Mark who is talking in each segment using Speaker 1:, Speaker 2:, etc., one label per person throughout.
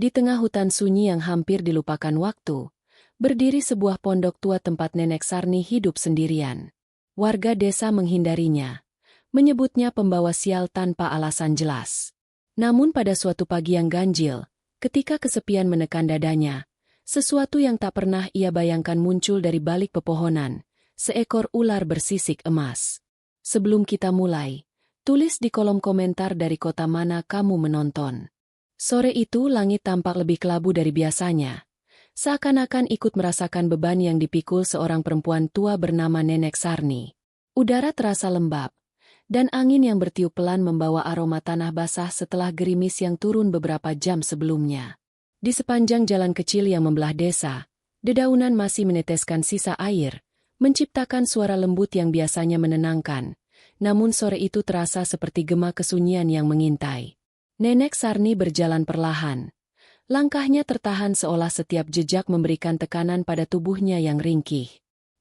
Speaker 1: Di tengah hutan sunyi yang hampir dilupakan waktu, berdiri sebuah pondok tua tempat Nenek Sarni hidup sendirian. Warga desa menghindarinya, menyebutnya pembawa sial tanpa alasan jelas. Namun pada suatu pagi yang ganjil, ketika kesepian menekan dadanya, sesuatu yang tak pernah ia bayangkan muncul dari balik pepohonan, seekor ular bersisik emas. Sebelum kita mulai, tulis di kolom komentar dari kota mana kamu menonton. Sore itu langit tampak lebih kelabu dari biasanya. Seakan-akan ikut merasakan beban yang dipikul seorang perempuan tua bernama Nenek Sarni. Udara terasa lembab, dan angin yang bertiup pelan membawa aroma tanah basah setelah gerimis yang turun beberapa jam sebelumnya. Di sepanjang jalan kecil yang membelah desa, dedaunan masih meneteskan sisa air, menciptakan suara lembut yang biasanya menenangkan. Namun sore itu terasa seperti gema kesunyian yang mengintai. Nenek Sarni berjalan perlahan. Langkahnya tertahan seolah setiap jejak memberikan tekanan pada tubuhnya yang ringkih.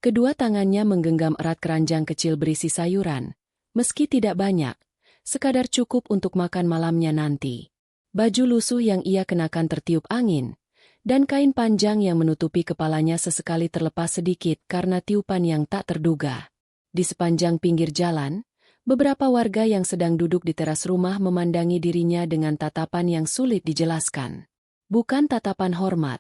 Speaker 1: Kedua tangannya menggenggam erat keranjang kecil berisi sayuran. Meski tidak banyak, sekadar cukup untuk makan malamnya nanti. Baju lusuh yang ia kenakan tertiup angin, dan kain panjang yang menutupi kepalanya sesekali terlepas sedikit karena tiupan yang tak terduga. Di sepanjang pinggir jalan, beberapa warga yang sedang duduk di teras rumah memandangi dirinya dengan tatapan yang sulit dijelaskan. Bukan tatapan hormat,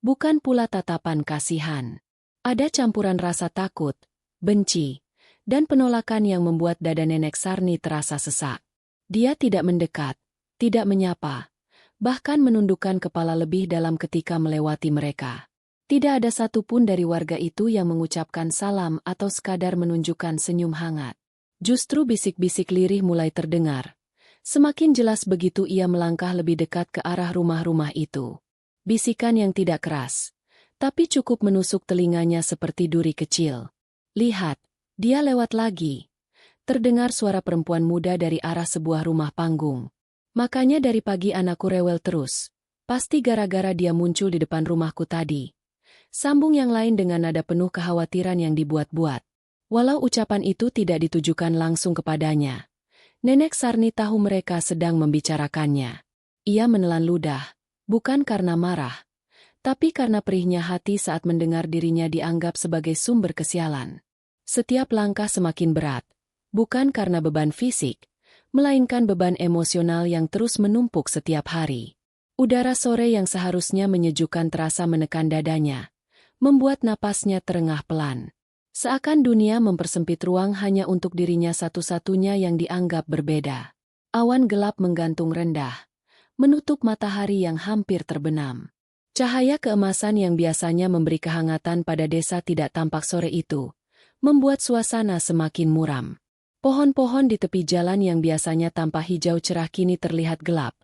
Speaker 1: bukan pula tatapan kasihan. Ada campuran rasa takut, benci, dan penolakan yang membuat dada Nenek Sarni terasa sesak. Dia tidak mendekat, tidak menyapa, bahkan menundukkan kepala lebih dalam ketika melewati mereka. Tidak ada satupun dari warga itu yang mengucapkan salam atau sekadar menunjukkan senyum hangat. Justru bisik-bisik lirih mulai terdengar. Semakin jelas begitu ia melangkah lebih dekat ke arah rumah-rumah itu. Bisikan yang tidak keras, tapi cukup menusuk telinganya seperti duri kecil. Lihat, dia lewat lagi. Terdengar suara perempuan muda dari arah sebuah rumah panggung. Makanya dari pagi anakku rewel terus. Pasti gara-gara dia muncul di depan rumahku tadi. Sambung yang lain dengan nada penuh kekhawatiran yang dibuat-buat. Walau ucapan itu tidak ditujukan langsung kepadanya, Nenek Sarni tahu mereka sedang membicarakannya. Ia menelan ludah, bukan karena marah, tapi karena perihnya hati saat mendengar dirinya dianggap sebagai sumber kesialan. Setiap langkah semakin berat, bukan karena beban fisik, melainkan beban emosional yang terus menumpuk setiap hari. Udara sore yang seharusnya menyejukkan terasa menekan dadanya, membuat napasnya terengah pelan. Seakan dunia mempersempit ruang hanya untuk dirinya satu-satunya yang dianggap berbeda. Awan gelap menggantung rendah, menutup matahari yang hampir terbenam. Cahaya keemasan yang biasanya memberi kehangatan pada desa tidak tampak sore itu, membuat suasana semakin muram. Pohon-pohon di tepi jalan yang biasanya tampak hijau cerah kini terlihat gelap,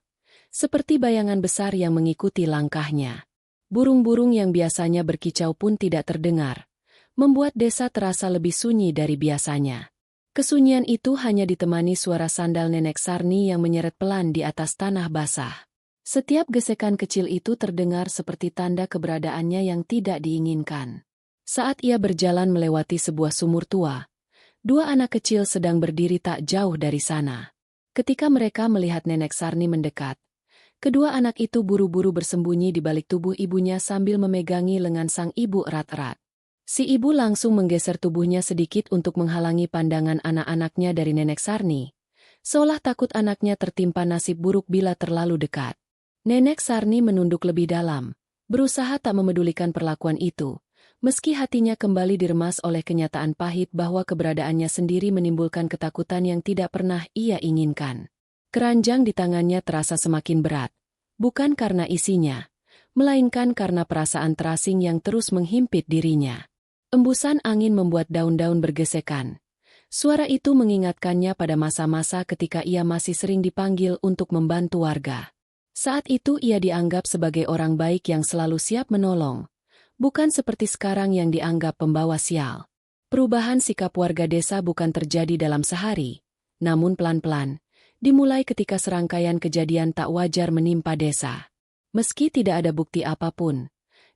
Speaker 1: seperti bayangan besar yang mengikuti langkahnya. Burung-burung yang biasanya berkicau pun tidak terdengar, membuat desa terasa lebih sunyi dari biasanya. Kesunyian itu hanya ditemani suara sandal Nenek Sarni yang menyeret pelan di atas tanah basah. Setiap gesekan kecil itu terdengar seperti tanda keberadaannya yang tidak diinginkan. Saat ia berjalan melewati sebuah sumur tua, dua anak kecil sedang berdiri tak jauh dari sana. Ketika mereka melihat Nenek Sarni mendekat, kedua anak itu buru-buru bersembunyi di balik tubuh ibunya sambil memegangi lengan sang ibu erat-erat. Si ibu langsung menggeser tubuhnya sedikit untuk menghalangi pandangan anak-anaknya dari Nenek Sarni, seolah takut anaknya tertimpa nasib buruk bila terlalu dekat. Nenek Sarni menunduk lebih dalam, berusaha tak memedulikan perlakuan itu, meski hatinya kembali diremas oleh kenyataan pahit bahwa keberadaannya sendiri menimbulkan ketakutan yang tidak pernah ia inginkan. Keranjang di tangannya terasa semakin berat, bukan karena isinya, melainkan karena perasaan terasing yang terus menghimpit dirinya. Embusan angin membuat daun-daun bergesekan. Suara itu mengingatkannya pada masa-masa ketika ia masih sering dipanggil untuk membantu warga. Saat itu ia dianggap sebagai orang baik yang selalu siap menolong, bukan seperti sekarang yang dianggap pembawa sial. Perubahan sikap warga desa bukan terjadi dalam sehari, namun pelan-pelan, dimulai ketika serangkaian kejadian tak wajar menimpa desa. Meski tidak ada bukti apapun,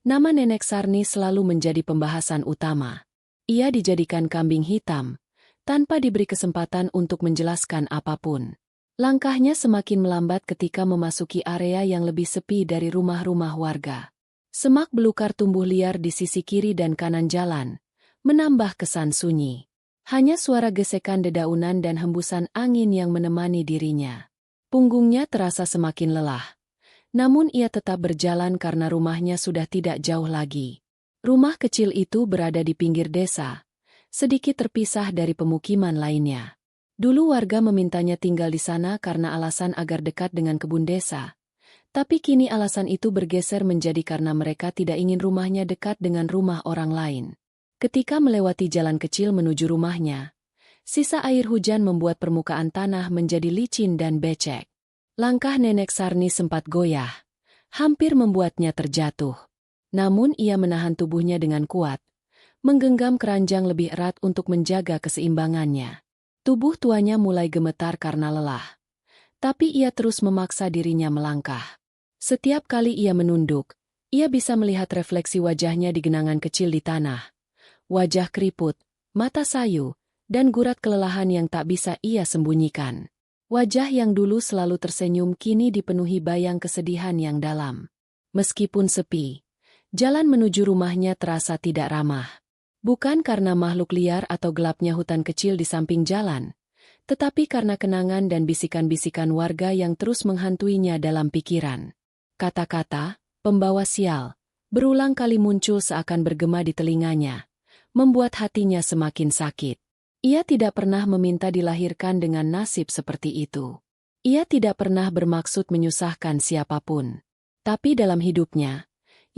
Speaker 1: nama Nenek Sarni selalu menjadi pembahasan utama. Ia dijadikan kambing hitam, tanpa diberi kesempatan untuk menjelaskan apapun. Langkahnya semakin melambat ketika memasuki area yang lebih sepi dari rumah-rumah warga. Semak belukar tumbuh liar di sisi kiri dan kanan jalan, menambah kesan sunyi. Hanya suara gesekan dedaunan dan hembusan angin yang menemani dirinya. Punggungnya terasa semakin lelah. Namun ia tetap berjalan karena rumahnya sudah tidak jauh lagi. Rumah kecil itu berada di pinggir desa, sedikit terpisah dari pemukiman lainnya. Dulu warga memintanya tinggal di sana karena alasan agar dekat dengan kebun desa. Tapi kini alasan itu bergeser menjadi karena mereka tidak ingin rumahnya dekat dengan rumah orang lain. Ketika melewati jalan kecil menuju rumahnya, sisa air hujan membuat permukaan tanah menjadi licin dan becek. Langkah Nenek Sarni sempat goyah, hampir membuatnya terjatuh. Namun ia menahan tubuhnya dengan kuat, menggenggam keranjang lebih erat untuk menjaga keseimbangannya. Tubuh tuanya mulai gemetar karena lelah. Tapi ia terus memaksa dirinya melangkah. Setiap kali ia menunduk, ia bisa melihat refleksi wajahnya di genangan kecil di tanah. Wajah keriput, mata sayu, dan gurat kelelahan yang tak bisa ia sembunyikan. Wajah yang dulu selalu tersenyum kini dipenuhi bayang kesedihan yang dalam. Meskipun sepi, jalan menuju rumahnya terasa tidak ramah. Bukan karena makhluk liar atau gelapnya hutan kecil di samping jalan, tetapi karena kenangan dan bisikan-bisikan warga yang terus menghantuinya dalam pikiran. Kata-kata, "pembawa sial," berulang kali muncul seakan bergema di telinganya, membuat hatinya semakin sakit. Ia tidak pernah meminta dilahirkan dengan nasib seperti itu. Ia tidak pernah bermaksud menyusahkan siapapun. Tapi dalam hidupnya,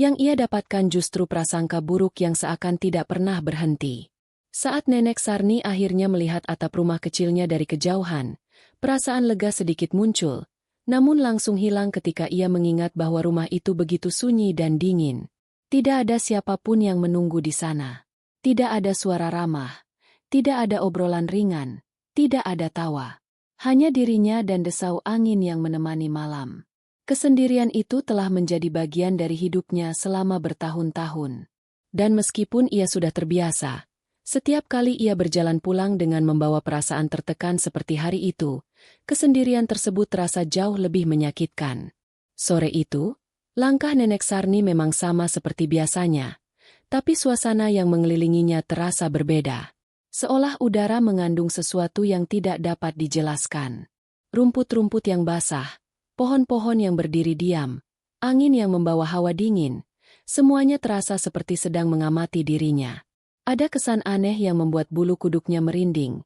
Speaker 1: yang ia dapatkan justru prasangka buruk yang seakan tidak pernah berhenti. Saat Nenek Sarni akhirnya melihat atap rumah kecilnya dari kejauhan, perasaan lega sedikit muncul, namun langsung hilang ketika ia mengingat bahwa rumah itu begitu sunyi dan dingin. Tidak ada siapapun yang menunggu di sana. Tidak ada suara ramah. Tidak ada obrolan ringan. Tidak ada tawa. Hanya dirinya dan desau angin yang menemani malam. Kesendirian itu telah menjadi bagian dari hidupnya selama bertahun-tahun. Dan meskipun ia sudah terbiasa, setiap kali ia berjalan pulang dengan membawa perasaan tertekan seperti hari itu, kesendirian tersebut terasa jauh lebih menyakitkan. Sore itu, langkah Nenek Sarni memang sama seperti biasanya, tapi suasana yang mengelilinginya terasa berbeda. Seolah udara mengandung sesuatu yang tidak dapat dijelaskan. Rumput-rumput yang basah, pohon-pohon yang berdiri diam, angin yang membawa hawa dingin, semuanya terasa seperti sedang mengamati dirinya. Ada kesan aneh yang membuat bulu kuduknya merinding,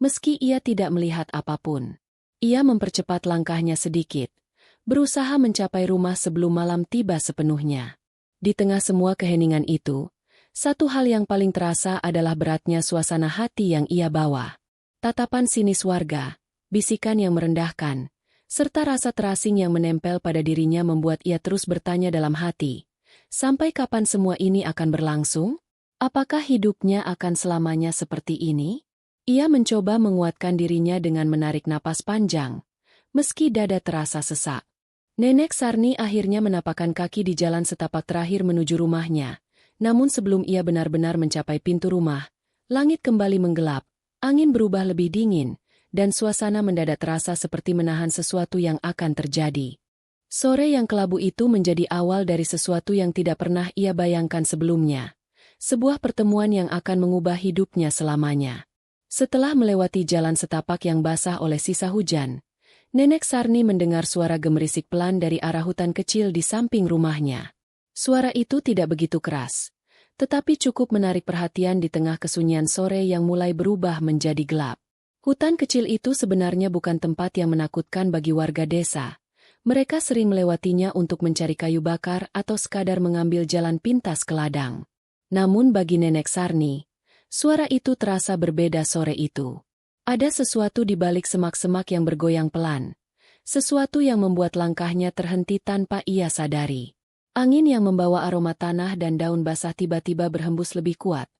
Speaker 1: meski ia tidak melihat apapun. Ia mempercepat langkahnya sedikit, berusaha mencapai rumah sebelum malam tiba sepenuhnya. Di tengah semua keheningan itu, satu hal yang paling terasa adalah beratnya suasana hati yang ia bawa. Tatapan sinis warga, bisikan yang merendahkan, serta rasa terasing yang menempel pada dirinya membuat ia terus bertanya dalam hati, sampai kapan semua ini akan berlangsung? Apakah hidupnya akan selamanya seperti ini? Ia mencoba menguatkan dirinya dengan menarik napas panjang, meski dada terasa sesak. Nenek Sarni akhirnya menapakkan kaki di jalan setapak terakhir menuju rumahnya, namun sebelum ia benar-benar mencapai pintu rumah, langit kembali menggelap, angin berubah lebih dingin, dan suasana mendadak terasa seperti menahan sesuatu yang akan terjadi. Sore yang kelabu itu menjadi awal dari sesuatu yang tidak pernah ia bayangkan sebelumnya. Sebuah pertemuan yang akan mengubah hidupnya selamanya. Setelah melewati jalan setapak yang basah oleh sisa hujan, Nenek Sarni mendengar suara gemerisik pelan dari arah hutan kecil di samping rumahnya. Suara itu tidak begitu keras, tetapi cukup menarik perhatian di tengah kesunyian sore yang mulai berubah menjadi gelap. Hutan kecil itu sebenarnya bukan tempat yang menakutkan bagi warga desa. Mereka sering melewatinya untuk mencari kayu bakar atau sekadar mengambil jalan pintas ke ladang. Namun bagi Nenek Sarni, suara itu terasa berbeda sore itu. Ada sesuatu di balik semak-semak yang bergoyang pelan. Sesuatu yang membuat langkahnya terhenti tanpa ia sadari. Angin yang membawa aroma tanah dan daun basah tiba-tiba berhembus lebih kuat,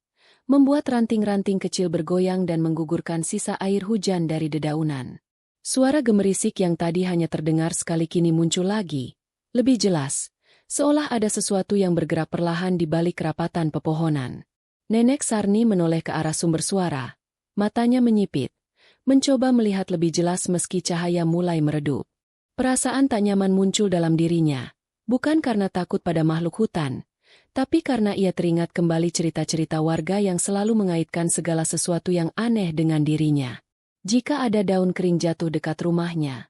Speaker 1: membuat ranting-ranting kecil bergoyang dan menggugurkan sisa air hujan dari dedaunan. Suara gemerisik yang tadi hanya terdengar sekali kini muncul lagi, lebih jelas, seolah ada sesuatu yang bergerak perlahan di balik kerapatan pepohonan. Nenek Sarni menoleh ke arah sumber suara, matanya menyipit, mencoba melihat lebih jelas meski cahaya mulai meredup. Perasaan tak nyaman muncul dalam dirinya, bukan karena takut pada makhluk hutan, tapi karena ia teringat kembali cerita-cerita warga yang selalu mengaitkan segala sesuatu yang aneh dengan dirinya. Jika ada daun kering jatuh dekat rumahnya,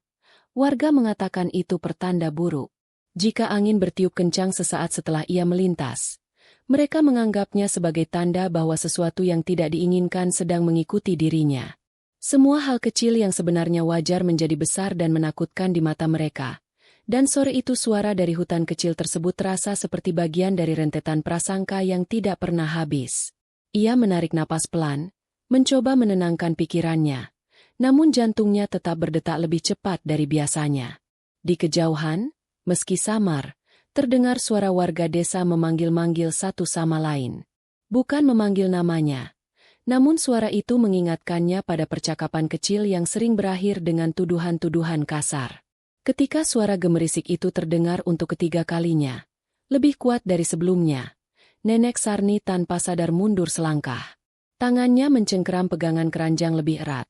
Speaker 1: warga mengatakan itu pertanda buruk. Jika angin bertiup kencang sesaat setelah ia melintas, mereka menganggapnya sebagai tanda bahwa sesuatu yang tidak diinginkan sedang mengikuti dirinya. Semua hal kecil yang sebenarnya wajar menjadi besar dan menakutkan di mata mereka. Dan sore itu suara dari hutan kecil tersebut terasa seperti bagian dari rentetan prasangka yang tidak pernah habis. Ia menarik napas pelan, mencoba menenangkan pikirannya. Namun jantungnya tetap berdetak lebih cepat dari biasanya. Di kejauhan, meski samar, terdengar suara warga desa memanggil-manggil satu sama lain. Bukan memanggil namanya. Namun suara itu mengingatkannya pada percakapan kecil yang sering berakhir dengan tuduhan-tuduhan kasar. Ketika suara gemerisik itu terdengar untuk ketiga kalinya, lebih kuat dari sebelumnya, Nenek Sarni tanpa sadar mundur selangkah. Tangannya mencengkeram pegangan keranjang lebih erat,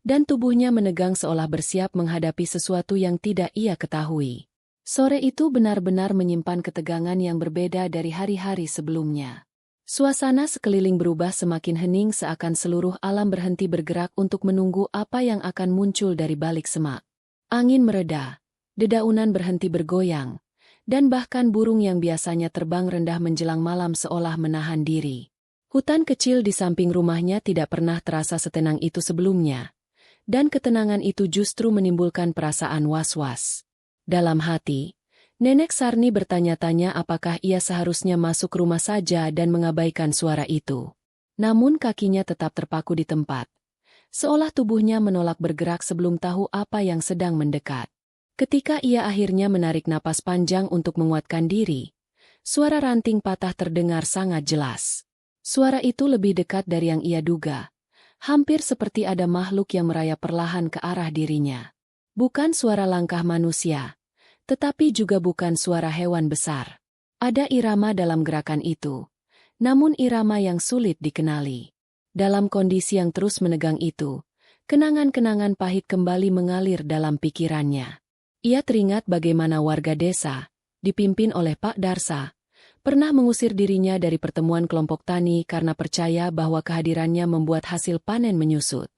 Speaker 1: dan tubuhnya menegang seolah bersiap menghadapi sesuatu yang tidak ia ketahui. Sore itu benar-benar menyimpan ketegangan yang berbeda dari hari-hari sebelumnya. Suasana sekeliling berubah semakin hening seakan seluruh alam berhenti bergerak untuk menunggu apa yang akan muncul dari balik semak. Angin mereda, dedaunan berhenti bergoyang, dan bahkan burung yang biasanya terbang rendah menjelang malam seolah menahan diri. Hutan kecil di samping rumahnya tidak pernah terasa setenang itu sebelumnya, dan ketenangan itu justru menimbulkan perasaan was-was. Dalam hati, Nenek Sarni bertanya-tanya apakah ia seharusnya masuk rumah saja dan mengabaikan suara itu. Namun kakinya tetap terpaku di tempat, seolah tubuhnya menolak bergerak sebelum tahu apa yang sedang mendekat. Ketika ia akhirnya menarik napas panjang untuk menguatkan diri, suara ranting patah terdengar sangat jelas. Suara itu lebih dekat dari yang ia duga, hampir seperti ada makhluk yang merayap perlahan ke arah dirinya. Bukan suara langkah manusia, tetapi juga bukan suara hewan besar. Ada irama dalam gerakan itu, namun irama yang sulit dikenali. Dalam kondisi yang terus menegang itu, kenangan-kenangan pahit kembali mengalir dalam pikirannya. Ia teringat bagaimana warga desa, dipimpin oleh Pak Darsa, pernah mengusir dirinya dari pertemuan kelompok tani karena percaya bahwa kehadirannya membuat hasil panen menyusut.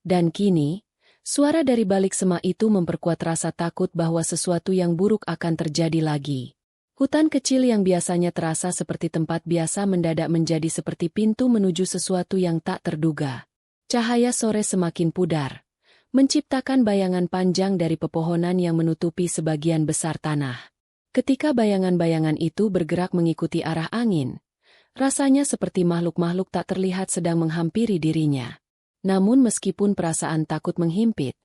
Speaker 1: Dan kini, suara dari balik semak itu memperkuat rasa takut bahwa sesuatu yang buruk akan terjadi lagi. Hutan kecil yang biasanya terasa seperti tempat biasa mendadak menjadi seperti pintu menuju sesuatu yang tak terduga. Cahaya sore semakin pudar, menciptakan bayangan panjang dari pepohonan yang menutupi sebagian besar tanah. Ketika bayangan-bayangan itu bergerak mengikuti arah angin, rasanya seperti makhluk-makhluk tak terlihat sedang menghampiri dirinya. Namun meskipun perasaan takut menghimpit,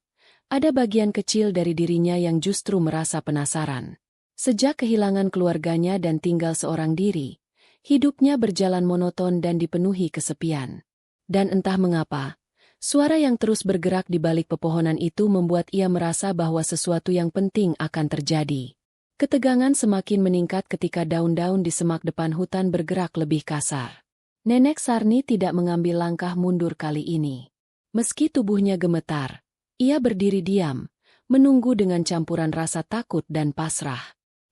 Speaker 1: ada bagian kecil dari dirinya yang justru merasa penasaran. Sejak kehilangan keluarganya dan tinggal seorang diri, hidupnya berjalan monoton dan dipenuhi kesepian. Dan entah mengapa, suara yang terus bergerak di balik pepohonan itu membuat ia merasa bahwa sesuatu yang penting akan terjadi. Ketegangan semakin meningkat ketika daun-daun di semak depan hutan bergerak lebih kasar. Nenek Sarni tidak mengambil langkah mundur kali ini. Meski tubuhnya gemetar, ia berdiri diam, menunggu dengan campuran rasa takut dan pasrah.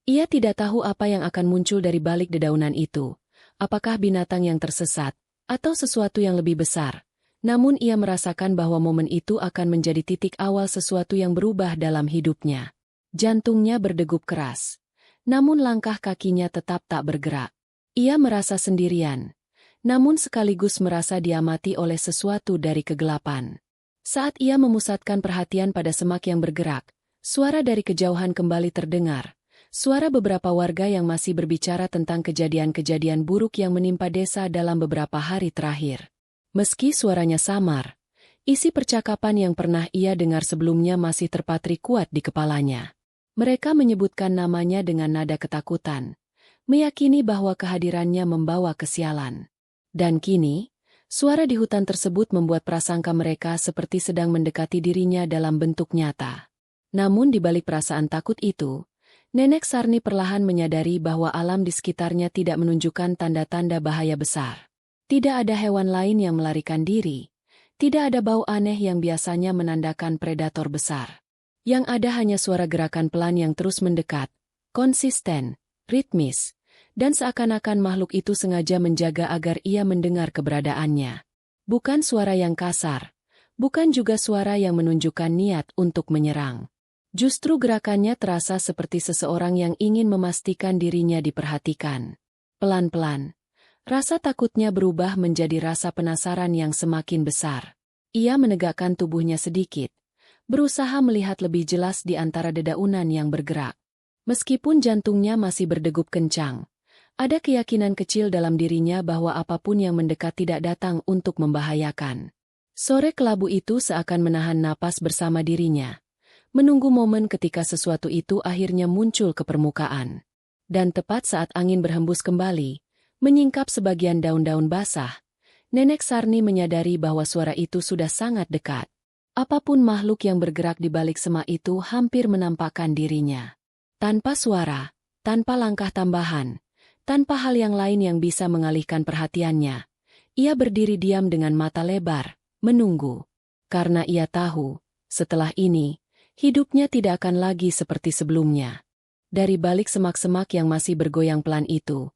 Speaker 1: Ia tidak tahu apa yang akan muncul dari balik dedaunan itu, apakah binatang yang tersesat, atau sesuatu yang lebih besar. Namun ia merasakan bahwa momen itu akan menjadi titik awal sesuatu yang berubah dalam hidupnya. Jantungnya berdegup keras, namun langkah kakinya tetap tak bergerak. Ia merasa sendirian, namun sekaligus merasa diamati oleh sesuatu dari kegelapan. Saat ia memusatkan perhatian pada semak yang bergerak, suara dari kejauhan kembali terdengar. Suara beberapa warga yang masih berbicara tentang kejadian-kejadian buruk yang menimpa desa dalam beberapa hari terakhir. Meski suaranya samar, isi percakapan yang pernah ia dengar sebelumnya masih terpatri kuat di kepalanya. Mereka menyebutkan namanya dengan nada ketakutan, meyakini bahwa kehadirannya membawa kesialan. Dan kini, suara di hutan tersebut membuat prasangka mereka seperti sedang mendekati dirinya dalam bentuk nyata. Namun di balik perasaan takut itu, Nenek Sarni perlahan menyadari bahwa alam di sekitarnya tidak menunjukkan tanda-tanda bahaya besar. Tidak ada hewan lain yang melarikan diri, Tidak ada bau aneh yang biasanya menandakan predator besar. Yang ada hanya suara gerakan pelan yang terus mendekat, konsisten, ritmis, dan seakan-akan makhluk itu sengaja menjaga agar ia mendengar keberadaannya. Bukan suara yang kasar, bukan juga suara yang menunjukkan niat untuk menyerang. Justru gerakannya terasa seperti seseorang yang ingin memastikan dirinya diperhatikan. Pelan-pelan, rasa takutnya berubah menjadi rasa penasaran yang semakin besar. Ia menegakkan tubuhnya sedikit, berusaha melihat lebih jelas di antara dedaunan yang bergerak. Meskipun jantungnya masih berdegup kencang, ada keyakinan kecil dalam dirinya bahwa apapun yang mendekat tidak datang untuk membahayakan. Sore kelabu itu seakan menahan napas bersama dirinya, menunggu momen ketika sesuatu itu akhirnya muncul ke permukaan. Dan tepat saat angin berhembus kembali, menyingkap sebagian daun-daun basah, Nenek Sarni menyadari bahwa suara itu sudah sangat dekat. Apapun makhluk yang bergerak di balik semak itu hampir menampakkan dirinya. Tanpa suara, tanpa langkah tambahan, tanpa hal yang lain yang bisa mengalihkan perhatiannya, ia berdiri diam dengan mata lebar, menunggu. Karena ia tahu, setelah ini, hidupnya tidak akan lagi seperti sebelumnya. Dari balik semak-semak yang masih bergoyang pelan itu,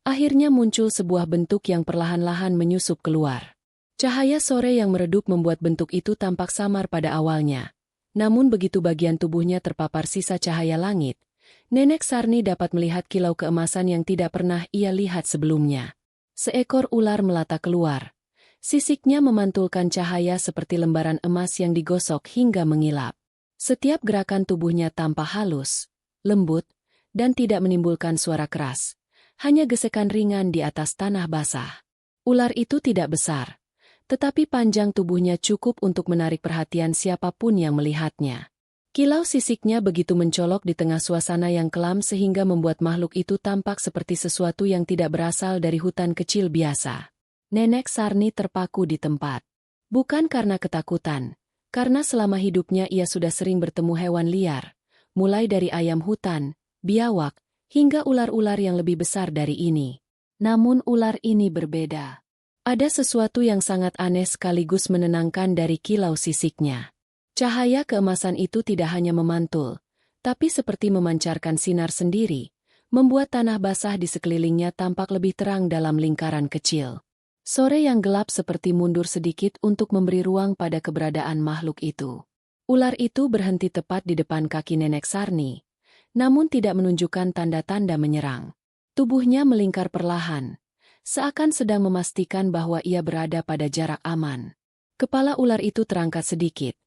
Speaker 1: akhirnya muncul sebuah bentuk yang perlahan-lahan menyusup keluar. Cahaya sore yang meredup membuat bentuk itu tampak samar pada awalnya. Namun begitu bagian tubuhnya terpapar sisa cahaya langit, Nenek Sarni dapat melihat kilau keemasan yang tidak pernah ia lihat sebelumnya. Seekor ular melata keluar. Sisiknya memantulkan cahaya seperti lembaran emas yang digosok hingga mengilap. Setiap gerakan tubuhnya tampak halus, lembut, dan tidak menimbulkan suara keras. Hanya gesekan ringan di atas tanah basah. Ular itu tidak besar, tetapi panjang tubuhnya cukup untuk menarik perhatian siapapun yang melihatnya. Kilau sisiknya begitu mencolok di tengah suasana yang kelam sehingga membuat makhluk itu tampak seperti sesuatu yang tidak berasal dari hutan kecil biasa. Nenek Sarni terpaku di tempat. Bukan karena ketakutan, karena selama hidupnya ia sudah sering bertemu hewan liar, mulai dari ayam hutan, biawak, hingga ular-ular yang lebih besar dari ini. Namun ular ini berbeda. Ada sesuatu yang sangat aneh sekaligus menenangkan dari kilau sisiknya. Cahaya keemasan itu tidak hanya memantul, tapi seperti memancarkan sinar sendiri, membuat tanah basah di sekelilingnya tampak lebih terang dalam lingkaran kecil. Sore yang gelap seperti mundur sedikit untuk memberi ruang pada keberadaan makhluk itu. Ular itu berhenti tepat di depan kaki Nenek Sarni, namun tidak menunjukkan tanda-tanda menyerang. Tubuhnya melingkar perlahan, seakan sedang memastikan bahwa ia berada pada jarak aman. Kepala ular itu terangkat sedikit,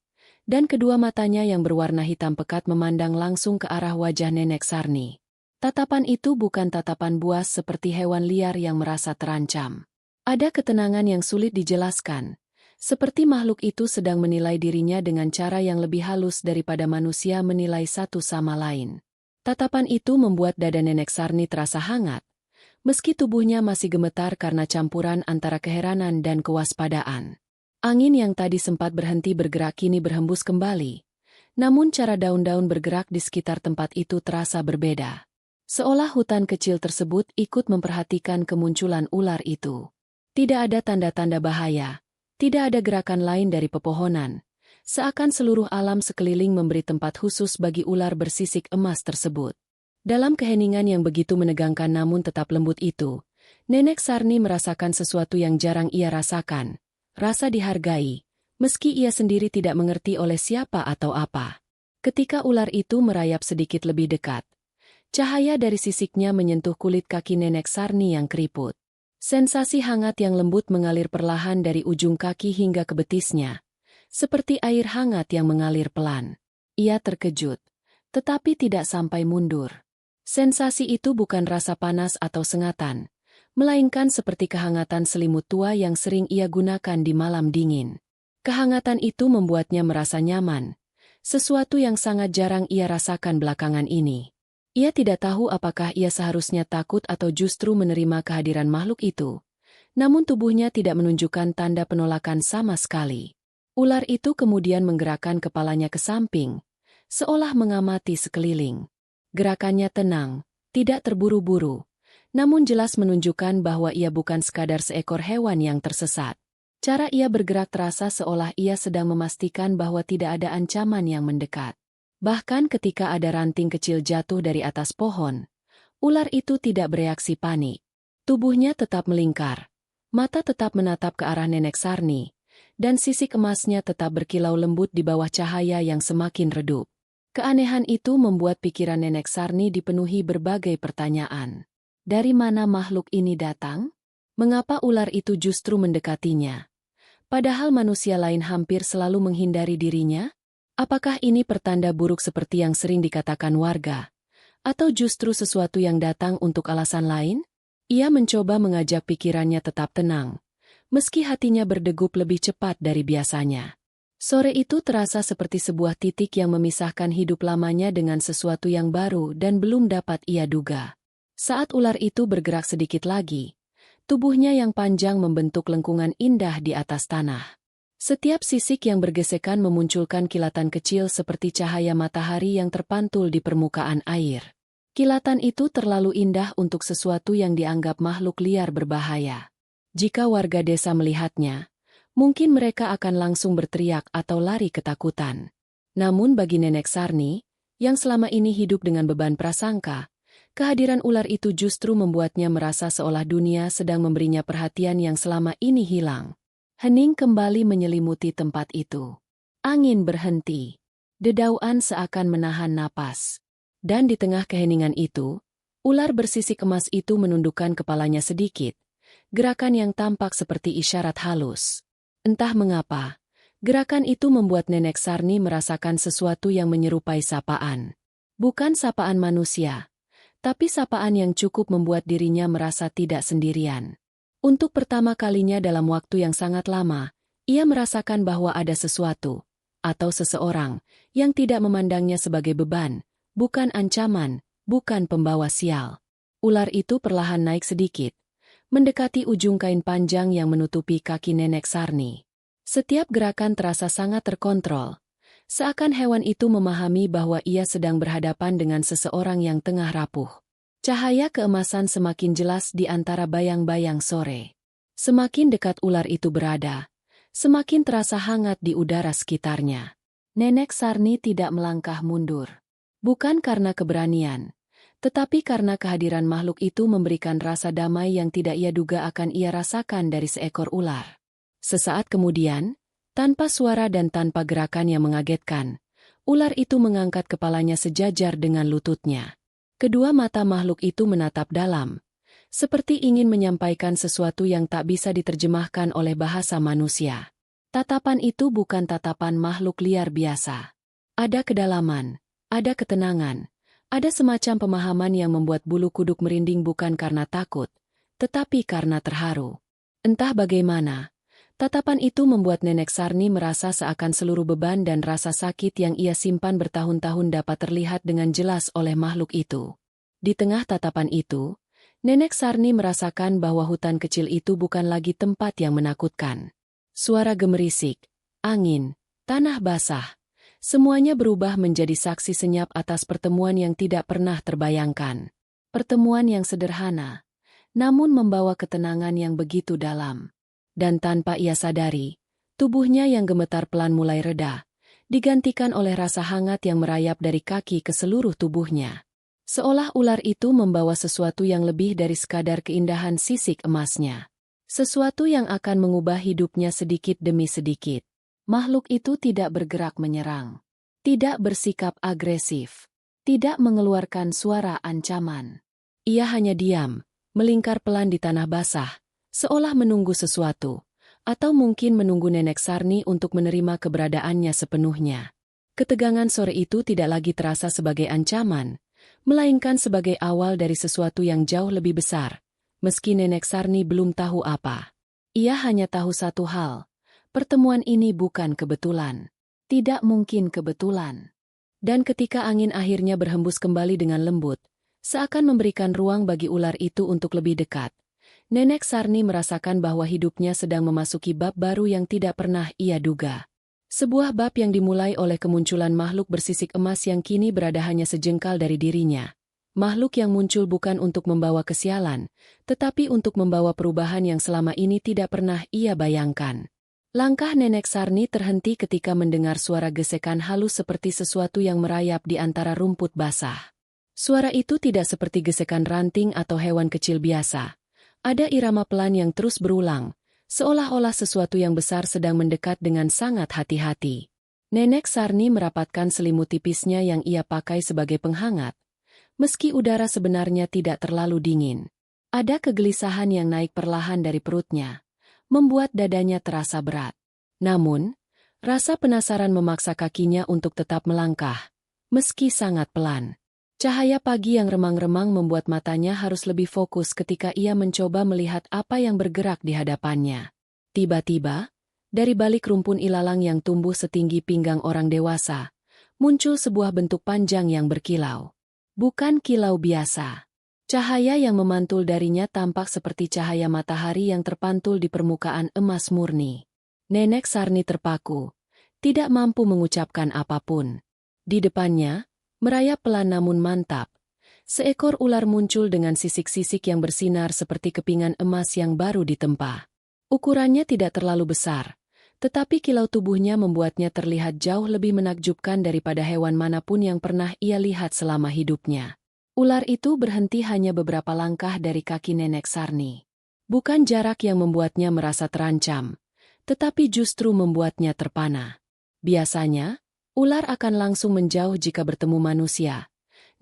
Speaker 1: dan kedua matanya yang berwarna hitam pekat memandang langsung ke arah wajah Nenek Sarni. Tatapan itu bukan tatapan buas seperti hewan liar yang merasa terancam. Ada ketenangan yang sulit dijelaskan, seperti makhluk itu sedang menilai dirinya dengan cara yang lebih halus daripada manusia menilai satu sama lain. Tatapan itu membuat dada Nenek Sarni terasa hangat, meski tubuhnya masih gemetar karena campuran antara keheranan dan kewaspadaan. Angin yang tadi sempat berhenti bergerak kini berhembus kembali, namun cara daun-daun bergerak di sekitar tempat itu terasa berbeda. Seolah hutan kecil tersebut ikut memperhatikan kemunculan ular itu. Tidak ada tanda-tanda bahaya, tidak ada gerakan lain dari pepohonan. Seakan seluruh alam sekeliling memberi tempat khusus bagi ular bersisik emas tersebut. Dalam keheningan yang begitu menegangkan namun tetap lembut itu, Nenek Sarni merasakan sesuatu yang jarang ia rasakan, rasa dihargai, meski ia sendiri tidak mengerti oleh siapa atau apa. Ketika ular itu merayap sedikit lebih dekat, cahaya dari sisiknya menyentuh kulit kaki Nenek Sarni yang keriput. Sensasi hangat yang lembut mengalir perlahan dari ujung kaki hingga ke betisnya, seperti air hangat yang mengalir pelan. Ia terkejut, tetapi tidak sampai mundur. Sensasi itu bukan rasa panas atau sengatan, melainkan seperti kehangatan selimut tua yang sering ia gunakan di malam dingin. Kehangatan itu membuatnya merasa nyaman, sesuatu yang sangat jarang ia rasakan belakangan ini. Ia tidak tahu apakah ia seharusnya takut atau justru menerima kehadiran makhluk itu, namun tubuhnya tidak menunjukkan tanda penolakan sama sekali. Ular itu kemudian menggerakkan kepalanya ke samping, seolah mengamati sekeliling. Gerakannya tenang, tidak terburu-buru, namun jelas menunjukkan bahwa ia bukan sekadar seekor hewan yang tersesat. Cara ia bergerak terasa seolah ia sedang memastikan bahwa tidak ada ancaman yang mendekat. Bahkan ketika ada ranting kecil jatuh dari atas pohon, ular itu tidak bereaksi panik. Tubuhnya tetap melingkar, mata tetap menatap ke arah Nenek Sarni, dan sisik emasnya tetap berkilau lembut di bawah cahaya yang semakin redup. Keanehan itu membuat pikiran Nenek Sarni dipenuhi berbagai pertanyaan. Dari mana makhluk ini datang? Mengapa ular itu justru mendekatinya? Padahal manusia lain hampir selalu menghindari dirinya? Apakah ini pertanda buruk seperti yang sering dikatakan warga? Atau justru sesuatu yang datang untuk alasan lain? Ia mencoba mengajak pikirannya tetap tenang, meski hatinya berdegup lebih cepat dari biasanya. Sore itu terasa seperti sebuah titik yang memisahkan hidup lamanya dengan sesuatu yang baru dan belum dapat ia duga. Saat ular itu bergerak sedikit lagi, tubuhnya yang panjang membentuk lengkungan indah di atas tanah. Setiap sisik yang bergesekan memunculkan kilatan kecil seperti cahaya matahari yang terpantul di permukaan air. Kilatan itu terlalu indah untuk sesuatu yang dianggap makhluk liar berbahaya. Jika warga desa melihatnya, mungkin mereka akan langsung berteriak atau lari ketakutan. Namun bagi Nenek Sarni, yang selama ini hidup dengan beban prasangka, kehadiran ular itu justru membuatnya merasa seolah dunia sedang memberinya perhatian yang selama ini hilang. Hening kembali menyelimuti tempat itu. Angin berhenti. Dedauan seakan menahan napas. Dan di tengah keheningan itu, ular bersisik emas itu menundukkan kepalanya sedikit. Gerakan yang tampak seperti isyarat halus. Entah mengapa, gerakan itu membuat Nenek Sarni merasakan sesuatu yang menyerupai sapaan. Bukan sapaan manusia, tapi sapaan yang cukup membuat dirinya merasa tidak sendirian. Untuk pertama kalinya dalam waktu yang sangat lama, ia merasakan bahwa ada sesuatu, atau seseorang, yang tidak memandangnya sebagai beban, bukan ancaman, bukan pembawa sial. Ular itu perlahan naik sedikit, mendekati ujung kain panjang yang menutupi kaki Nenek Sarni. Setiap gerakan terasa sangat terkontrol, seakan hewan itu memahami bahwa ia sedang berhadapan dengan seseorang yang tengah rapuh. Cahaya keemasan semakin jelas di antara bayang-bayang sore. Semakin dekat ular itu berada, semakin terasa hangat di udara sekitarnya. Nenek Sarni tidak melangkah mundur. Bukan karena keberanian, tetapi karena kehadiran makhluk itu memberikan rasa damai yang tidak ia duga akan ia rasakan dari seekor ular. Sesaat kemudian, tanpa suara dan tanpa gerakan yang mengagetkan, ular itu mengangkat kepalanya sejajar dengan lututnya. Kedua mata makhluk itu menatap dalam, seperti ingin menyampaikan sesuatu yang tak bisa diterjemahkan oleh bahasa manusia. Tatapan itu bukan tatapan makhluk liar biasa. Ada kedalaman, ada ketenangan, ada semacam pemahaman yang membuat bulu kuduk merinding bukan karena takut, tetapi karena terharu. Entah bagaimana, tatapan itu membuat Nenek Sarni merasa seakan seluruh beban dan rasa sakit yang ia simpan bertahun-tahun dapat terlihat dengan jelas oleh makhluk itu. Di tengah tatapan itu, Nenek Sarni merasakan bahwa hutan kecil itu bukan lagi tempat yang menakutkan. Suara gemerisik, angin, tanah basah, semuanya berubah menjadi saksi senyap atas pertemuan yang tidak pernah terbayangkan. Pertemuan yang sederhana, namun membawa ketenangan yang begitu dalam. Dan tanpa ia sadari, tubuhnya yang gemetar pelan mulai reda, digantikan oleh rasa hangat yang merayap dari kaki ke seluruh tubuhnya. Seolah ular itu membawa sesuatu yang lebih dari sekadar keindahan sisik emasnya. Sesuatu yang akan mengubah hidupnya sedikit demi sedikit. Makhluk itu tidak bergerak menyerang, tidak bersikap agresif, tidak mengeluarkan suara ancaman. Ia hanya diam, melingkar pelan di tanah basah, seolah menunggu sesuatu, atau mungkin menunggu Nenek Sarni untuk menerima keberadaannya sepenuhnya. Ketegangan sore itu tidak lagi terasa sebagai ancaman, melainkan sebagai awal dari sesuatu yang jauh lebih besar, meski Nenek Sarni belum tahu apa. Ia hanya tahu satu hal, pertemuan ini bukan kebetulan. Tidak mungkin kebetulan. Dan ketika angin akhirnya berhembus kembali dengan lembut, seakan memberikan ruang bagi ular itu untuk lebih dekat, Nenek Sarni merasakan bahwa hidupnya sedang memasuki bab baru yang tidak pernah ia duga. Sebuah bab yang dimulai oleh kemunculan makhluk bersisik emas yang kini berada hanya sejengkal dari dirinya. Makhluk yang muncul bukan untuk membawa kesialan, tetapi untuk membawa perubahan yang selama ini tidak pernah ia bayangkan. Langkah Nenek Sarni terhenti ketika mendengar suara gesekan halus seperti sesuatu yang merayap di antara rumput basah. Suara itu tidak seperti gesekan ranting atau hewan kecil biasa. Ada irama pelan yang terus berulang, seolah-olah sesuatu yang besar sedang mendekat dengan sangat hati-hati. Nenek Sarni merapatkan selimut tipisnya yang ia pakai sebagai penghangat. Meski udara sebenarnya tidak terlalu dingin, ada kegelisahan yang naik perlahan dari perutnya, membuat dadanya terasa berat. Namun, rasa penasaran memaksa kakinya untuk tetap melangkah, meski sangat pelan. Cahaya pagi yang remang-remang membuat matanya harus lebih fokus ketika ia mencoba melihat apa yang bergerak di hadapannya. Tiba-tiba, dari balik rumpun ilalang yang tumbuh setinggi pinggang orang dewasa, muncul sebuah bentuk panjang yang berkilau. Bukan kilau biasa. Cahaya yang memantul darinya tampak seperti cahaya matahari yang terpantul di permukaan emas murni. Nenek Sarni terpaku, tidak mampu mengucapkan apapun. Di depannya, merayap pelan namun mantap, seekor ular muncul dengan sisik-sisik yang bersinar seperti kepingan emas yang baru ditempa. Ukurannya tidak terlalu besar, tetapi kilau tubuhnya membuatnya terlihat jauh lebih menakjubkan daripada hewan manapun yang pernah ia lihat selama hidupnya. Ular itu berhenti hanya beberapa langkah dari kaki Nenek Sarni. Bukan jarak yang membuatnya merasa terancam, tetapi justru membuatnya terpana. Biasanya, ular akan langsung menjauh jika bertemu manusia.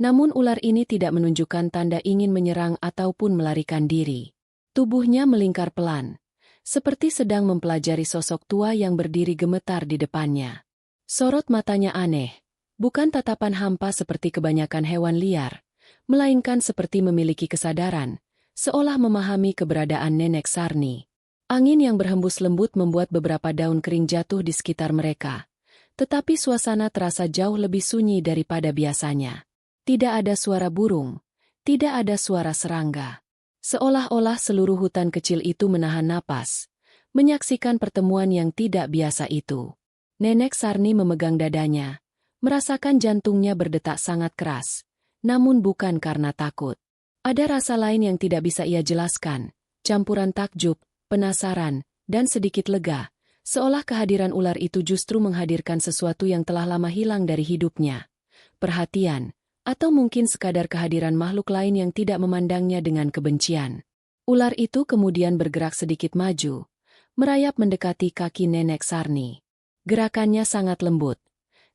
Speaker 1: Namun ular ini tidak menunjukkan tanda ingin menyerang ataupun melarikan diri. Tubuhnya melingkar pelan, seperti sedang mempelajari sosok tua yang berdiri gemetar di depannya. Sorot matanya aneh, bukan tatapan hampa seperti kebanyakan hewan liar, melainkan seperti memiliki kesadaran, seolah memahami keberadaan Nenek Sarni. Angin yang berhembus lembut membuat beberapa daun kering jatuh di sekitar mereka, tetapi suasana terasa jauh lebih sunyi daripada biasanya. Tidak ada suara burung, tidak ada suara serangga. Seolah-olah seluruh hutan kecil itu menahan napas, menyaksikan pertemuan yang tidak biasa itu. Nenek Sarni memegang dadanya, merasakan jantungnya berdetak sangat keras, namun bukan karena takut. Ada rasa lain yang tidak bisa ia jelaskan, campuran takjub, penasaran, dan sedikit lega, seolah kehadiran ular itu justru menghadirkan sesuatu yang telah lama hilang dari hidupnya. Perhatian, atau mungkin sekadar kehadiran makhluk lain yang tidak memandangnya dengan kebencian. Ular itu kemudian bergerak sedikit maju, merayap mendekati kaki Nenek Sarni. Gerakannya sangat lembut,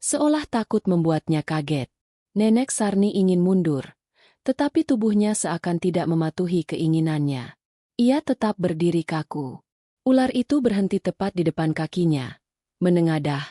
Speaker 1: seolah takut membuatnya kaget. Nenek Sarni ingin mundur, tetapi tubuhnya seakan tidak mematuhi keinginannya. Ia tetap berdiri kaku. Ular itu berhenti tepat di depan kakinya, menengadah,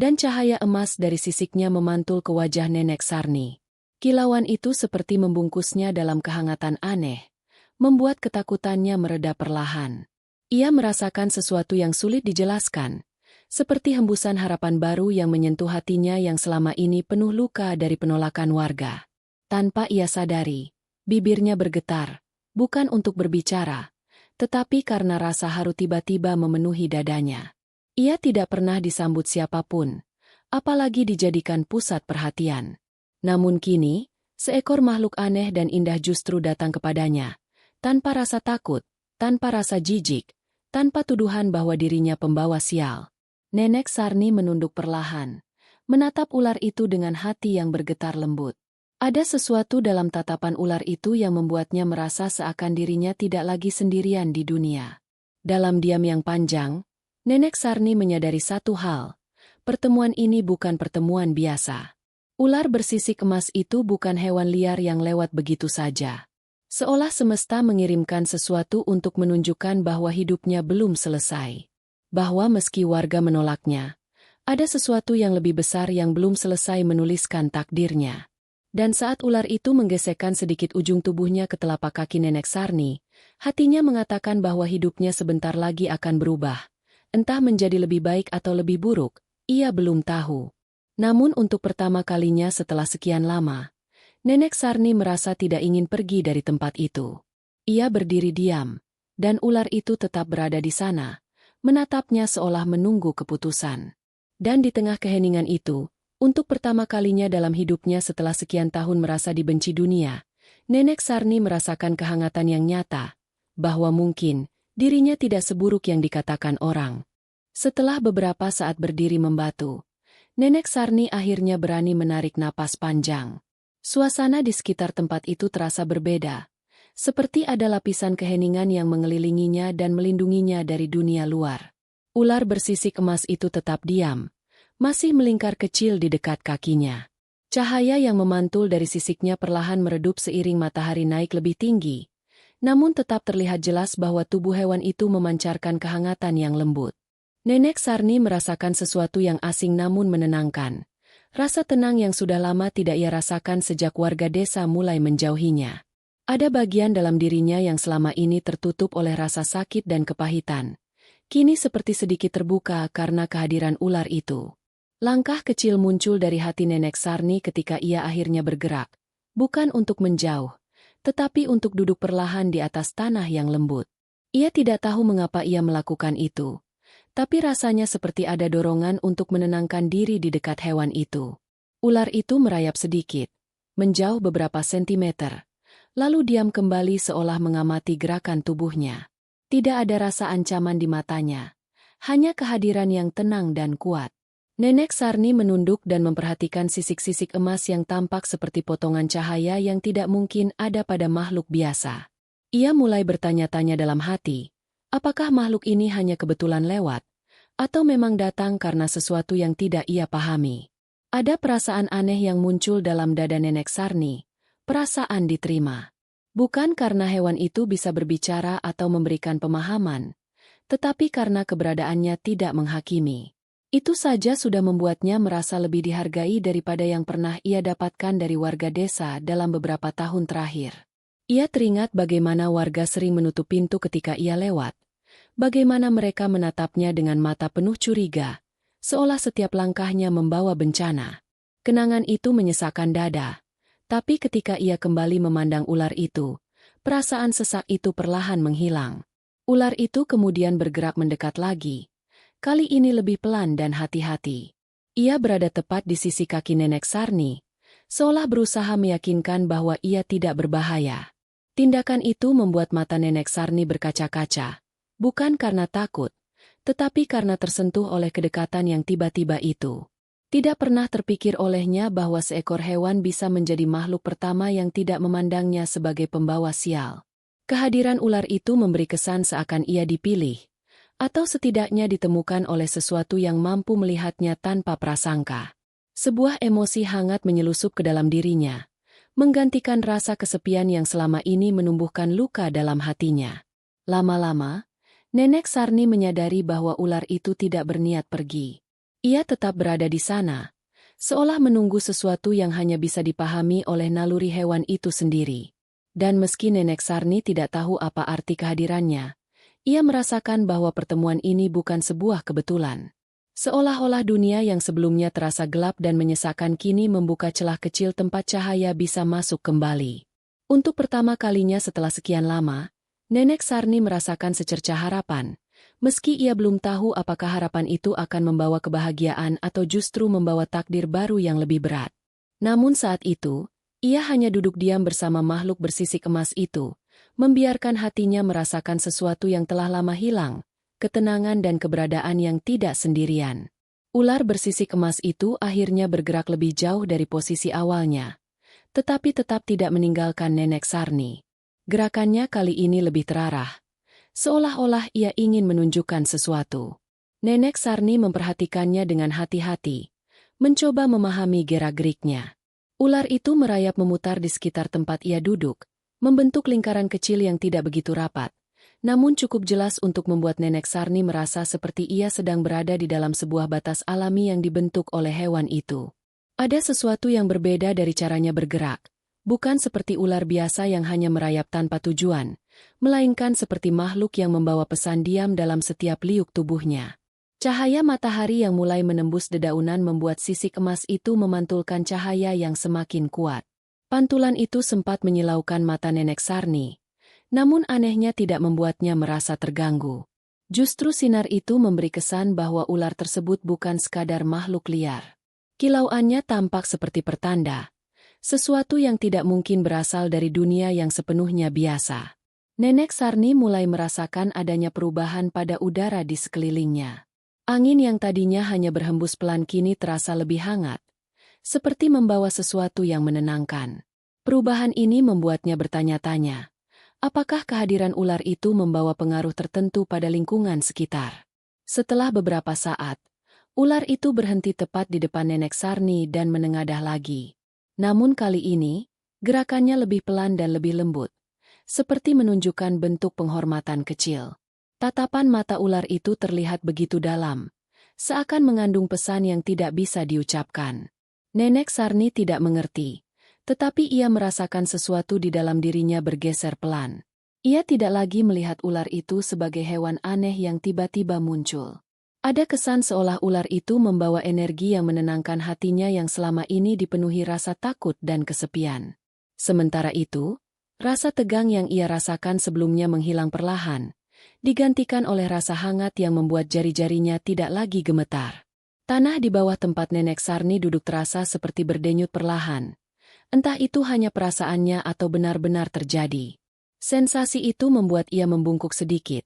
Speaker 1: dan cahaya emas dari sisiknya memantul ke wajah Nenek Sarni. Kilauan itu seperti membungkusnya dalam kehangatan aneh, membuat ketakutannya mereda perlahan. Ia merasakan sesuatu yang sulit dijelaskan, seperti hembusan harapan baru yang menyentuh hatinya yang selama ini penuh luka dari penolakan warga. Tanpa ia sadari, bibirnya bergetar, bukan untuk berbicara, tetapi karena rasa haru tiba-tiba memenuhi dadanya. Ia tidak pernah disambut siapapun, apalagi dijadikan pusat perhatian. Namun kini, seekor makhluk aneh dan indah justru datang kepadanya, tanpa rasa takut, tanpa rasa jijik, tanpa tuduhan bahwa dirinya pembawa sial. Nenek Sarni menunduk perlahan, menatap ular itu dengan hati yang bergetar lembut. Ada sesuatu dalam tatapan ular itu yang membuatnya merasa seakan dirinya tidak lagi sendirian di dunia. Dalam diam yang panjang, Nenek Sarni menyadari satu hal, pertemuan ini bukan pertemuan biasa. Ular bersisik emas itu bukan hewan liar yang lewat begitu saja. Seolah semesta mengirimkan sesuatu untuk menunjukkan bahwa hidupnya belum selesai. Bahwa meski warga menolaknya, ada sesuatu yang lebih besar yang belum selesai menuliskan takdirnya. Dan saat ular itu menggesekkan sedikit ujung tubuhnya ke telapak kaki Nenek Sarni, hatinya mengatakan bahwa hidupnya sebentar lagi akan berubah. Entah menjadi lebih baik atau lebih buruk, ia belum tahu. Namun untuk pertama kalinya setelah sekian lama, Nenek Sarni merasa tidak ingin pergi dari tempat itu. Ia berdiri diam, dan ular itu tetap berada di sana, menatapnya seolah menunggu keputusan. Dan di tengah keheningan itu, untuk pertama kalinya dalam hidupnya setelah sekian tahun merasa dibenci dunia, Nenek Sarni merasakan kehangatan yang nyata, bahwa mungkin dirinya tidak seburuk yang dikatakan orang. Setelah beberapa saat berdiri membatu, Nenek Sarni akhirnya berani menarik napas panjang. Suasana di sekitar tempat itu terasa berbeda, seperti ada lapisan keheningan yang mengelilinginya dan melindunginya dari dunia luar. Ular bersisik emas itu tetap diam, masih melingkar kecil di dekat kakinya. Cahaya yang memantul dari sisiknya perlahan meredup seiring matahari naik lebih tinggi, namun tetap terlihat jelas bahwa tubuh hewan itu memancarkan kehangatan yang lembut. Nenek Sarni merasakan sesuatu yang asing namun menenangkan. Rasa tenang yang sudah lama tidak ia rasakan sejak warga desa mulai menjauhinya. Ada bagian dalam dirinya yang selama ini tertutup oleh rasa sakit dan kepahitan. Kini seperti sedikit terbuka karena kehadiran ular itu. Langkah kecil muncul dari hati Nenek Sarni ketika ia akhirnya bergerak. Bukan untuk menjauh, tetapi untuk duduk perlahan di atas tanah yang lembut. Ia tidak tahu mengapa ia melakukan itu. Tapi rasanya seperti ada dorongan untuk menenangkan diri di dekat hewan itu. Ular itu merayap sedikit, menjauh beberapa sentimeter, lalu diam kembali seolah mengamati gerakan tubuhnya. Tidak ada rasa ancaman di matanya, hanya kehadiran yang tenang dan kuat. Nenek Sarni menunduk dan memperhatikan sisik-sisik emas yang tampak seperti potongan cahaya yang tidak mungkin ada pada makhluk biasa. Ia mulai bertanya-tanya dalam hati, apakah makhluk ini hanya kebetulan lewat, atau memang datang karena sesuatu yang tidak ia pahami? Ada perasaan aneh yang muncul dalam dada Nenek Sarni, perasaan diterima. Bukan karena hewan itu bisa berbicara atau memberikan pemahaman, tetapi karena keberadaannya tidak menghakimi. Itu saja sudah membuatnya merasa lebih dihargai daripada yang pernah ia dapatkan dari warga desa dalam beberapa tahun terakhir. Ia teringat bagaimana warga sering menutup pintu ketika ia lewat. Bagaimana mereka menatapnya dengan mata penuh curiga, seolah setiap langkahnya membawa bencana. Kenangan itu menyesakkan dada. Tapi ketika ia kembali memandang ular itu, perasaan sesak itu perlahan menghilang. Ular itu kemudian bergerak mendekat lagi. Kali ini lebih pelan dan hati-hati. Ia berada tepat di sisi kaki Nenek Sarni, seolah berusaha meyakinkan bahwa ia tidak berbahaya. Tindakan itu membuat mata Nenek Sarni berkaca-kaca. Bukan karena takut, tetapi karena tersentuh oleh kedekatan yang tiba-tiba itu. Tidak pernah terpikir olehnya bahwa seekor hewan bisa menjadi makhluk pertama yang tidak memandangnya sebagai pembawa sial. Kehadiran ular itu memberi kesan seakan ia dipilih, atau setidaknya ditemukan oleh sesuatu yang mampu melihatnya tanpa prasangka. Sebuah emosi hangat menyelusup ke dalam dirinya, menggantikan rasa kesepian yang selama ini menumbuhkan luka dalam hatinya. Lama-lama, Nenek Sarni menyadari bahwa ular itu tidak berniat pergi. Ia tetap berada di sana, seolah menunggu sesuatu yang hanya bisa dipahami oleh naluri hewan itu sendiri. Dan meski Nenek Sarni tidak tahu apa arti kehadirannya, ia merasakan bahwa pertemuan ini bukan sebuah kebetulan. Seolah-olah dunia yang sebelumnya terasa gelap dan menyesakan kini membuka celah kecil tempat cahaya bisa masuk kembali. Untuk pertama kalinya setelah sekian lama, Nenek Sarni merasakan secercah harapan, meski ia belum tahu apakah harapan itu akan membawa kebahagiaan atau justru membawa takdir baru yang lebih berat. Namun saat itu, ia hanya duduk diam bersama makhluk bersisik emas itu, membiarkan hatinya merasakan sesuatu yang telah lama hilang, ketenangan dan keberadaan yang tidak sendirian. Ular bersisik emas itu akhirnya bergerak lebih jauh dari posisi awalnya, tetapi tetap tidak meninggalkan Nenek Sarni. Gerakannya kali ini lebih terarah, seolah-olah ia ingin menunjukkan sesuatu. Nenek Sarni memperhatikannya dengan hati-hati, mencoba memahami gerak-geriknya. Ular itu merayap memutar di sekitar tempat ia duduk, membentuk lingkaran kecil yang tidak begitu rapat, namun cukup jelas untuk membuat Nenek Sarni merasa seperti ia sedang berada di dalam sebuah batas alami yang dibentuk oleh hewan itu. Ada sesuatu yang berbeda dari caranya bergerak. Bukan seperti ular biasa yang hanya merayap tanpa tujuan, melainkan seperti makhluk yang membawa pesan diam dalam setiap liuk tubuhnya. Cahaya matahari yang mulai menembus dedaunan membuat sisik emas itu memantulkan cahaya yang semakin kuat. Pantulan itu sempat menyilaukan mata Nenek Sarni, namun anehnya tidak membuatnya merasa terganggu. Justru sinar itu memberi kesan bahwa ular tersebut bukan sekadar makhluk liar. Kilauannya tampak seperti pertanda sesuatu yang tidak mungkin berasal dari dunia yang sepenuhnya biasa. Nenek Sarni mulai merasakan adanya perubahan pada udara di sekelilingnya. Angin yang tadinya hanya berhembus pelan kini terasa lebih hangat, seperti membawa sesuatu yang menenangkan. Perubahan ini membuatnya bertanya-tanya, apakah kehadiran ular itu membawa pengaruh tertentu pada lingkungan sekitar? Setelah beberapa saat, ular itu berhenti tepat di depan Nenek Sarni dan menengadah lagi. Namun kali ini, gerakannya lebih pelan dan lebih lembut, seperti menunjukkan bentuk penghormatan kecil. Tatapan mata ular itu terlihat begitu dalam, seakan mengandung pesan yang tidak bisa diucapkan. Nenek Sarni tidak mengerti, tetapi ia merasakan sesuatu di dalam dirinya bergeser pelan. Ia tidak lagi melihat ular itu sebagai hewan aneh yang tiba-tiba muncul. Ada kesan seolah ular itu membawa energi yang menenangkan hatinya yang selama ini dipenuhi rasa takut dan kesepian. Sementara itu, rasa tegang yang ia rasakan sebelumnya menghilang perlahan, digantikan oleh rasa hangat yang membuat jari-jarinya tidak lagi gemetar. Tanah di bawah tempat Nenek Sarni duduk terasa seperti berdenyut perlahan. Entah itu hanya perasaannya atau benar-benar terjadi. Sensasi itu membuat ia membungkuk sedikit,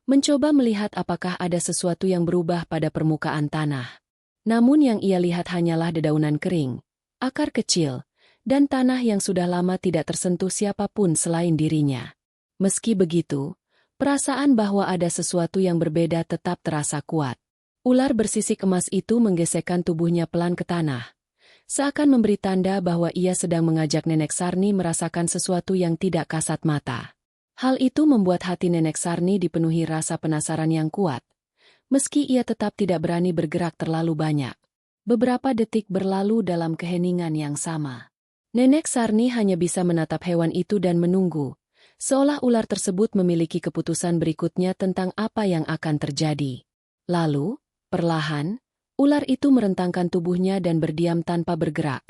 Speaker 1: mencoba melihat apakah ada sesuatu yang berubah pada permukaan tanah. Namun yang ia lihat hanyalah dedaunan kering, akar kecil, dan tanah yang sudah lama tidak tersentuh siapapun selain dirinya. Meski begitu, perasaan bahwa ada sesuatu yang berbeda tetap terasa kuat. Ular bersisik emas itu menggesekkan tubuhnya pelan ke tanah, seakan memberi tanda bahwa ia sedang mengajak Nenek Sarni merasakan sesuatu yang tidak kasat mata. Hal itu membuat hati Nenek Sarni dipenuhi rasa penasaran yang kuat, meski ia tetap tidak berani bergerak terlalu banyak. Beberapa detik berlalu dalam keheningan yang sama. Nenek Sarni hanya bisa menatap hewan itu dan menunggu, seolah ular tersebut memiliki keputusan berikutnya tentang apa yang akan terjadi. Lalu, perlahan, ular itu merentangkan tubuhnya dan berdiam tanpa bergerak,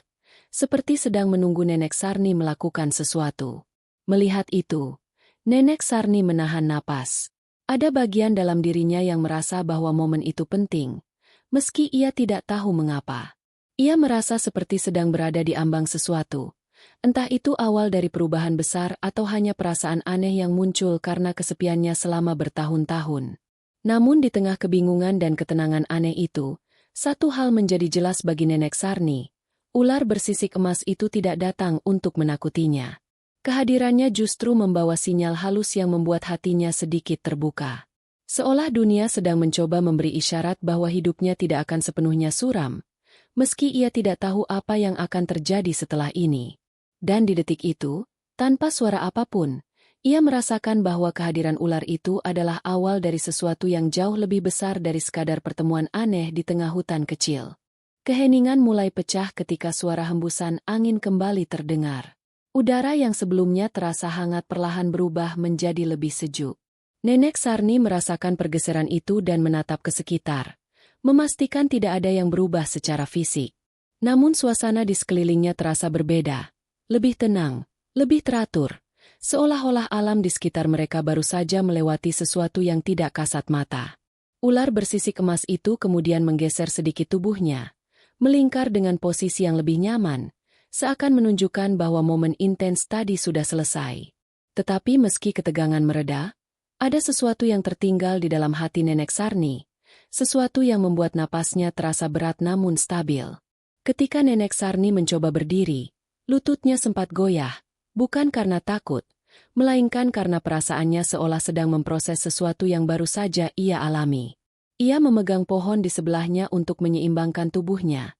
Speaker 1: seperti sedang menunggu Nenek Sarni melakukan sesuatu. Melihat itu, Nenek Sarni menahan napas. Ada bagian dalam dirinya yang merasa bahwa momen itu penting, meski ia tidak tahu mengapa. Ia merasa seperti sedang berada di ambang sesuatu. Entah itu awal dari perubahan besar atau hanya perasaan aneh yang muncul karena kesepiannya selama bertahun-tahun. Namun di tengah kebingungan dan ketenangan aneh itu, satu hal menjadi jelas bagi Nenek Sarni. Ular bersisik emas itu tidak datang untuk menakutinya. Kehadirannya justru membawa sinyal halus yang membuat hatinya sedikit terbuka. Seolah dunia sedang mencoba memberi isyarat bahwa hidupnya tidak akan sepenuhnya suram, meski ia tidak tahu apa yang akan terjadi setelah ini. Dan di detik itu, tanpa suara apapun, ia merasakan bahwa kehadiran ular itu adalah awal dari sesuatu yang jauh lebih besar dari sekadar pertemuan aneh di tengah hutan kecil. Keheningan mulai pecah ketika suara hembusan angin kembali terdengar. Udara yang sebelumnya terasa hangat perlahan berubah menjadi lebih sejuk. Nenek Sarni merasakan pergeseran itu dan menatap ke sekitar, memastikan tidak ada yang berubah secara fisik. Namun suasana di sekelilingnya terasa berbeda, lebih tenang, lebih teratur, seolah-olah alam di sekitar mereka baru saja melewati sesuatu yang tidak kasat mata. Ular bersisik emas itu kemudian menggeser sedikit tubuhnya, melingkar dengan posisi yang lebih nyaman, seakan menunjukkan bahwa momen intens tadi sudah selesai. Tetapi meski ketegangan mereda, ada sesuatu yang tertinggal di dalam hati Nenek Sarni, sesuatu yang membuat napasnya terasa berat namun stabil. Ketika Nenek Sarni mencoba berdiri, lututnya sempat goyah, bukan karena takut, melainkan karena perasaannya seolah sedang memproses sesuatu yang baru saja ia alami. Ia memegang pohon di sebelahnya untuk menyeimbangkan tubuhnya,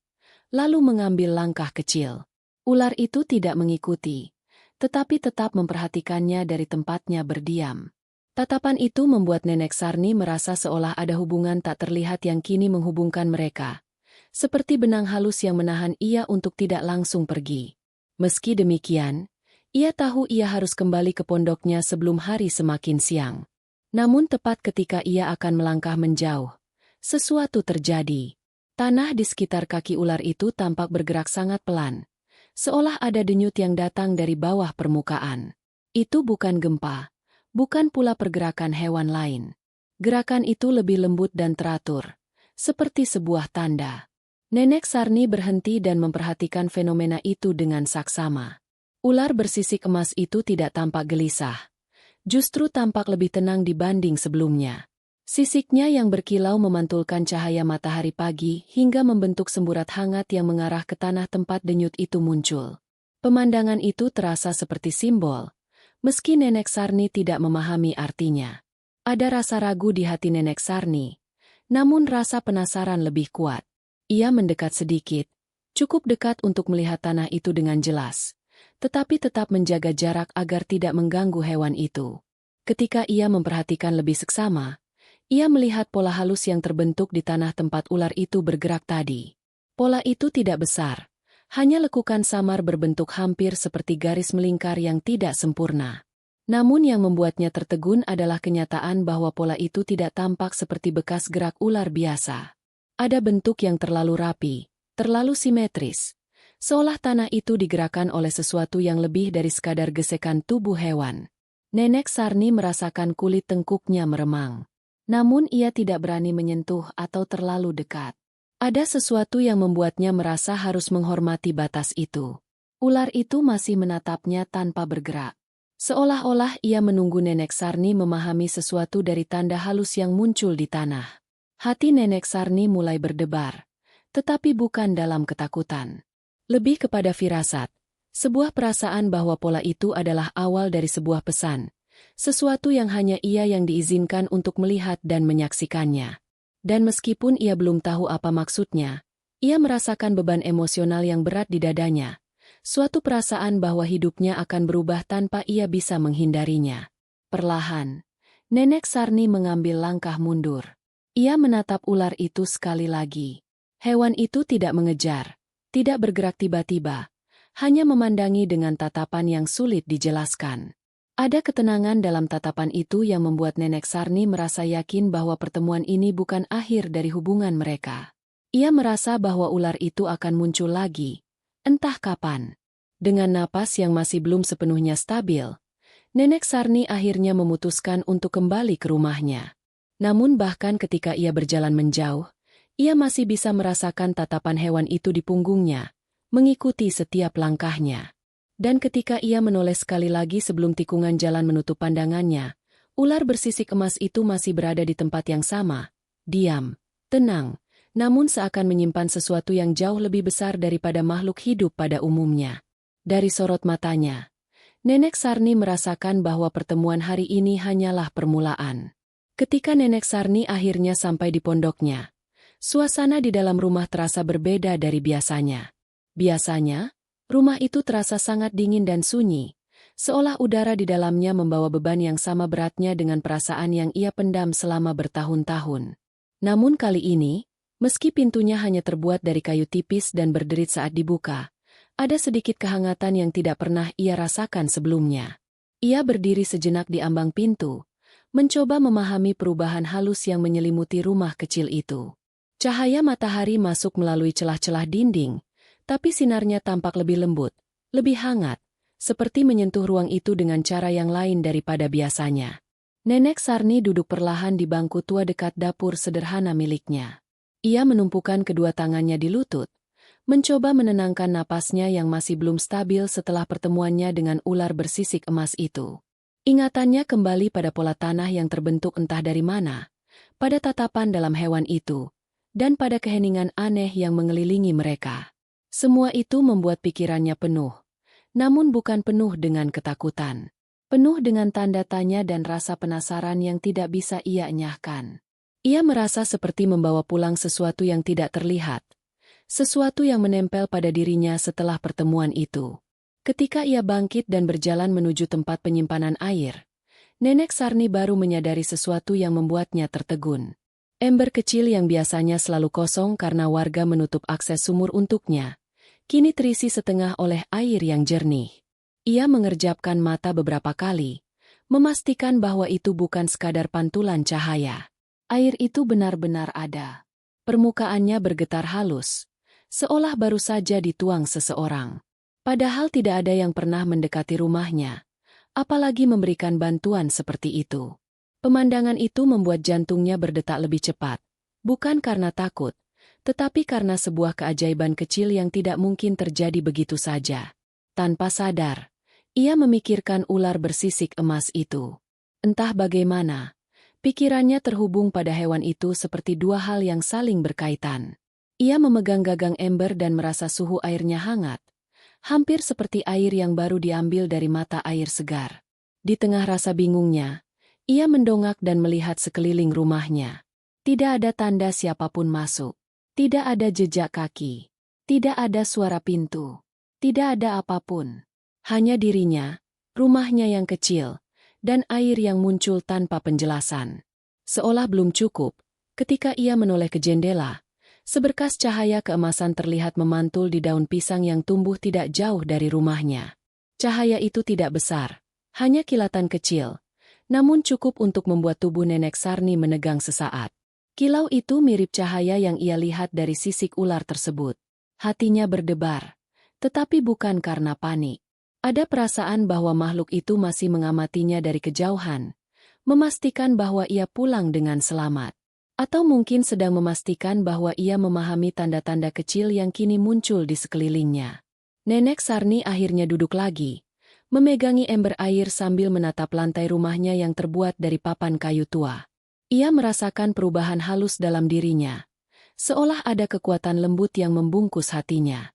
Speaker 1: lalu mengambil langkah kecil. Ular itu tidak mengikuti, tetapi tetap memperhatikannya dari tempatnya berdiam. Tatapan itu membuat Nenek Sarni merasa seolah ada hubungan tak terlihat yang kini menghubungkan mereka, seperti benang halus yang menahan ia untuk tidak langsung pergi. Meski demikian, ia tahu ia harus kembali ke pondoknya sebelum hari semakin siang. Namun tepat ketika ia akan melangkah menjauh, sesuatu terjadi. Tanah di sekitar kaki ular itu tampak bergerak sangat pelan, seolah ada denyut yang datang dari bawah permukaan. Itu bukan gempa, bukan pula pergerakan hewan lain. Gerakan itu lebih lembut dan teratur, seperti sebuah tanda. Nenek Sarni berhenti dan memperhatikan fenomena itu dengan saksama. Ular bersisik emas itu tidak tampak gelisah, justru tampak lebih tenang dibanding sebelumnya. Sisiknya yang berkilau memantulkan cahaya matahari pagi hingga membentuk semburat hangat yang mengarah ke tanah tempat denyut itu muncul. Pemandangan itu terasa seperti simbol, meski Nenek Sarni tidak memahami artinya. Ada rasa ragu di hati Nenek Sarni, namun rasa penasaran lebih kuat. Ia mendekat sedikit, cukup dekat untuk melihat tanah itu dengan jelas, tetapi tetap menjaga jarak agar tidak mengganggu hewan itu. Ketika ia memperhatikan lebih seksama, ia melihat pola halus yang terbentuk di tanah tempat ular itu bergerak tadi. Pola itu tidak besar, hanya lekukan samar berbentuk hampir seperti garis melingkar yang tidak sempurna. Namun yang membuatnya tertegun adalah kenyataan bahwa pola itu tidak tampak seperti bekas gerak ular biasa. Ada bentuk yang terlalu rapi, terlalu simetris, seolah tanah itu digerakkan oleh sesuatu yang lebih dari sekadar gesekan tubuh hewan. Nenek Sarni merasakan kulit tengkuknya meremang. Namun ia tidak berani menyentuh atau terlalu dekat. Ada sesuatu yang membuatnya merasa harus menghormati batas itu. Ular itu masih menatapnya tanpa bergerak. Seolah-olah ia menunggu Nenek Sarni memahami sesuatu dari tanda halus yang muncul di tanah. Hati Nenek Sarni mulai berdebar, tetapi bukan dalam ketakutan. Lebih kepada firasat, sebuah perasaan bahwa pola itu adalah awal dari sebuah pesan. Sesuatu yang hanya ia yang diizinkan untuk melihat dan menyaksikannya. Dan meskipun ia belum tahu apa maksudnya, ia merasakan beban emosional yang berat di dadanya. Suatu perasaan bahwa hidupnya akan berubah tanpa ia bisa menghindarinya. Perlahan, Nenek Sarni mengambil langkah mundur. Ia menatap ular itu sekali lagi. Hewan itu tidak mengejar, tidak bergerak tiba-tiba, hanya memandangi dengan tatapan yang sulit dijelaskan. Ada ketenangan dalam tatapan itu yang membuat Nenek Sarni merasa yakin bahwa pertemuan ini bukan akhir dari hubungan mereka. Ia merasa bahwa ular itu akan muncul lagi, entah kapan. Dengan napas yang masih belum sepenuhnya stabil, Nenek Sarni akhirnya memutuskan untuk kembali ke rumahnya. Namun bahkan ketika ia berjalan menjauh, ia masih bisa merasakan tatapan hewan itu di punggungnya, mengikuti setiap langkahnya. Dan ketika ia menoleh sekali lagi sebelum tikungan jalan menutup pandangannya, ular bersisik emas itu masih berada di tempat yang sama, diam, tenang, namun seakan menyimpan sesuatu yang jauh lebih besar daripada makhluk hidup pada umumnya. Dari sorot matanya, Nenek Sarni merasakan bahwa pertemuan hari ini hanyalah permulaan. Ketika Nenek Sarni akhirnya sampai di pondoknya, suasana di dalam rumah terasa berbeda dari biasanya. Biasanya, rumah itu terasa sangat dingin dan sunyi, seolah udara di dalamnya membawa beban yang sama beratnya dengan perasaan yang ia pendam selama bertahun-tahun. Namun kali ini, meski pintunya hanya terbuat dari kayu tipis dan berderit saat dibuka, ada sedikit kehangatan yang tidak pernah ia rasakan sebelumnya. Ia berdiri sejenak di ambang pintu, mencoba memahami perubahan halus yang menyelimuti rumah kecil itu. Cahaya matahari masuk melalui celah-celah dinding, tapi sinarnya tampak lebih lembut, lebih hangat, seperti menyentuh ruang itu dengan cara yang lain daripada biasanya. Nenek Sarni duduk perlahan di bangku tua dekat dapur sederhana miliknya. Ia menumpukan kedua tangannya di lutut, mencoba menenangkan napasnya yang masih belum stabil setelah pertemuannya dengan ular bersisik emas itu. Ingatannya kembali pada pola tanah yang terbentuk entah dari mana, pada tatapan dalam hewan itu, dan pada keheningan aneh yang mengelilingi mereka. Semua itu membuat pikirannya penuh, namun bukan penuh dengan ketakutan. Penuh dengan tanda tanya dan rasa penasaran yang tidak bisa ia enyahkan. Ia merasa seperti membawa pulang sesuatu yang tidak terlihat, sesuatu yang menempel pada dirinya setelah pertemuan itu. Ketika ia bangkit dan berjalan menuju tempat penyimpanan air, Nenek Sarni baru menyadari sesuatu yang membuatnya tertegun. Ember kecil yang biasanya selalu kosong karena warga menutup akses sumur untuknya, kini terisi setengah oleh air yang jernih. Ia mengerjapkan mata beberapa kali, memastikan bahwa itu bukan sekadar pantulan cahaya. Air itu benar-benar ada. Permukaannya bergetar halus, seolah baru saja dituang seseorang. Padahal tidak ada yang pernah mendekati rumahnya, apalagi memberikan bantuan seperti itu. Pemandangan itu membuat jantungnya berdetak lebih cepat, bukan karena takut, tetapi karena sebuah keajaiban kecil yang tidak mungkin terjadi begitu saja. Tanpa sadar, ia memikirkan ular bersisik emas itu. Entah bagaimana, Pikirannya terhubung pada hewan itu seperti dua hal yang saling berkaitan. Ia memegang gagang ember dan merasa suhu airnya hangat, hampir seperti air yang baru diambil dari mata air segar. Di tengah rasa bingungnya, ia mendongak dan melihat sekeliling rumahnya. Tidak ada tanda siapapun masuk. Tidak ada jejak kaki. Tidak ada suara pintu. Tidak ada apapun. Hanya dirinya, rumahnya yang kecil, dan air yang muncul tanpa penjelasan. Seolah belum cukup, ketika ia menoleh ke jendela, seberkas cahaya keemasan terlihat memantul di daun pisang yang tumbuh tidak jauh dari rumahnya. Cahaya itu tidak besar, hanya kilatan kecil, namun cukup untuk membuat tubuh Nenek Sarni menegang sesaat. Kilau itu mirip cahaya yang ia lihat dari sisik ular tersebut. Hatinya berdebar, tetapi bukan karena panik. Ada perasaan bahwa makhluk itu masih mengamatinya dari kejauhan, memastikan bahwa ia pulang dengan selamat. Atau mungkin sedang memastikan bahwa ia memahami tanda-tanda kecil yang kini muncul di sekelilingnya. Nenek Sarni akhirnya duduk lagi, memegangi ember air sambil menatap lantai rumahnya yang terbuat dari papan kayu tua. Ia merasakan perubahan halus dalam dirinya, seolah ada kekuatan lembut yang membungkus hatinya.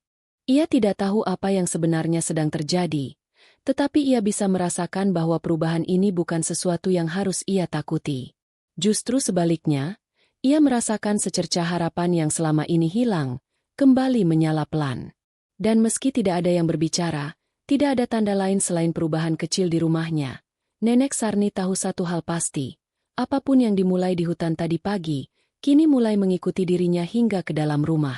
Speaker 1: Ia tidak tahu apa yang sebenarnya sedang terjadi, tetapi ia bisa merasakan bahwa perubahan ini bukan sesuatu yang harus ia takuti. Justru sebaliknya, ia merasakan secercah harapan yang selama ini hilang, kembali menyala pelan. Dan meski tidak ada yang berbicara, tidak ada tanda lain selain perubahan kecil di rumahnya, Nenek Sarni tahu satu hal pasti, apapun yang dimulai di hutan tadi pagi, kini mulai mengikuti dirinya hingga ke dalam rumah.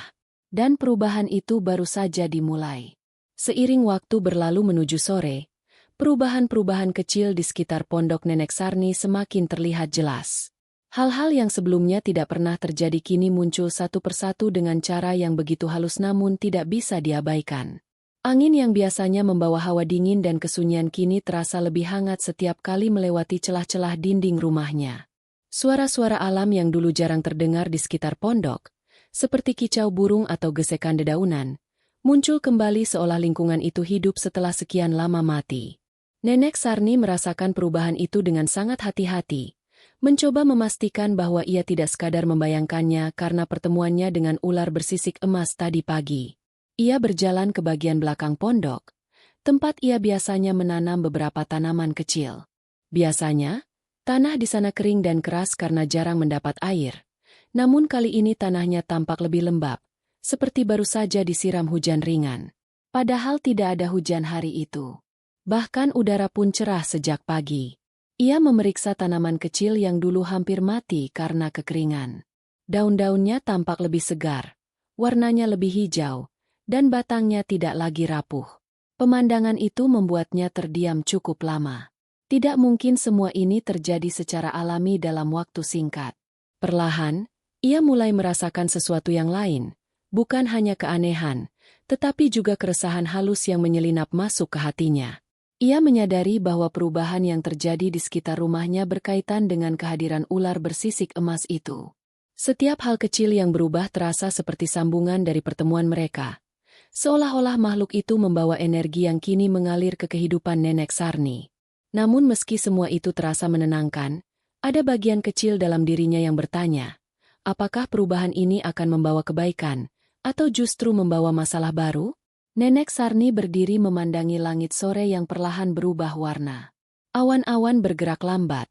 Speaker 1: Dan perubahan itu baru saja dimulai. Seiring waktu berlalu menuju sore, perubahan-perubahan kecil di sekitar pondok Nenek Sarni semakin terlihat jelas. Hal-hal yang sebelumnya tidak pernah terjadi kini muncul satu persatu dengan cara yang begitu halus namun tidak bisa diabaikan. Angin yang biasanya membawa hawa dingin dan kesunyian kini terasa lebih hangat setiap kali melewati celah-celah dinding rumahnya. Suara-suara alam yang dulu jarang terdengar di sekitar pondok, seperti kicau burung atau gesekan dedaunan, muncul kembali seolah lingkungan itu hidup setelah sekian lama mati. Nenek Sarni merasakan perubahan itu dengan sangat hati-hati, mencoba memastikan bahwa ia tidak sekadar membayangkannya karena pertemuannya dengan ular bersisik emas tadi pagi. Ia berjalan ke bagian belakang pondok, tempat ia biasanya menanam beberapa tanaman kecil. Biasanya, tanah di sana kering dan keras karena jarang mendapat air. Namun kali ini tanahnya tampak lebih lembab, seperti baru saja disiram hujan ringan. Padahal tidak ada hujan hari itu. Bahkan udara pun cerah sejak pagi. Ia memeriksa tanaman kecil yang dulu hampir mati karena kekeringan. Daun-daunnya tampak lebih segar, warnanya lebih hijau, dan batangnya tidak lagi rapuh. Pemandangan itu membuatnya terdiam cukup lama. Tidak mungkin semua ini terjadi secara alami dalam waktu singkat. Perlahan, ia mulai merasakan sesuatu yang lain, bukan hanya keanehan, tetapi juga keresahan halus yang menyelinap masuk ke hatinya. Ia menyadari bahwa perubahan yang terjadi di sekitar rumahnya berkaitan dengan kehadiran ular bersisik emas itu. Setiap hal kecil yang berubah terasa seperti sambungan dari pertemuan mereka. Seolah-olah makhluk itu membawa energi yang kini mengalir ke kehidupan Nenek Sarni. Namun meski semua itu terasa menenangkan, ada bagian kecil dalam dirinya yang bertanya, apakah perubahan ini akan membawa kebaikan, atau justru membawa masalah baru? Nenek Sarni berdiri memandangi langit sore yang perlahan berubah warna. Awan-awan bergerak lambat,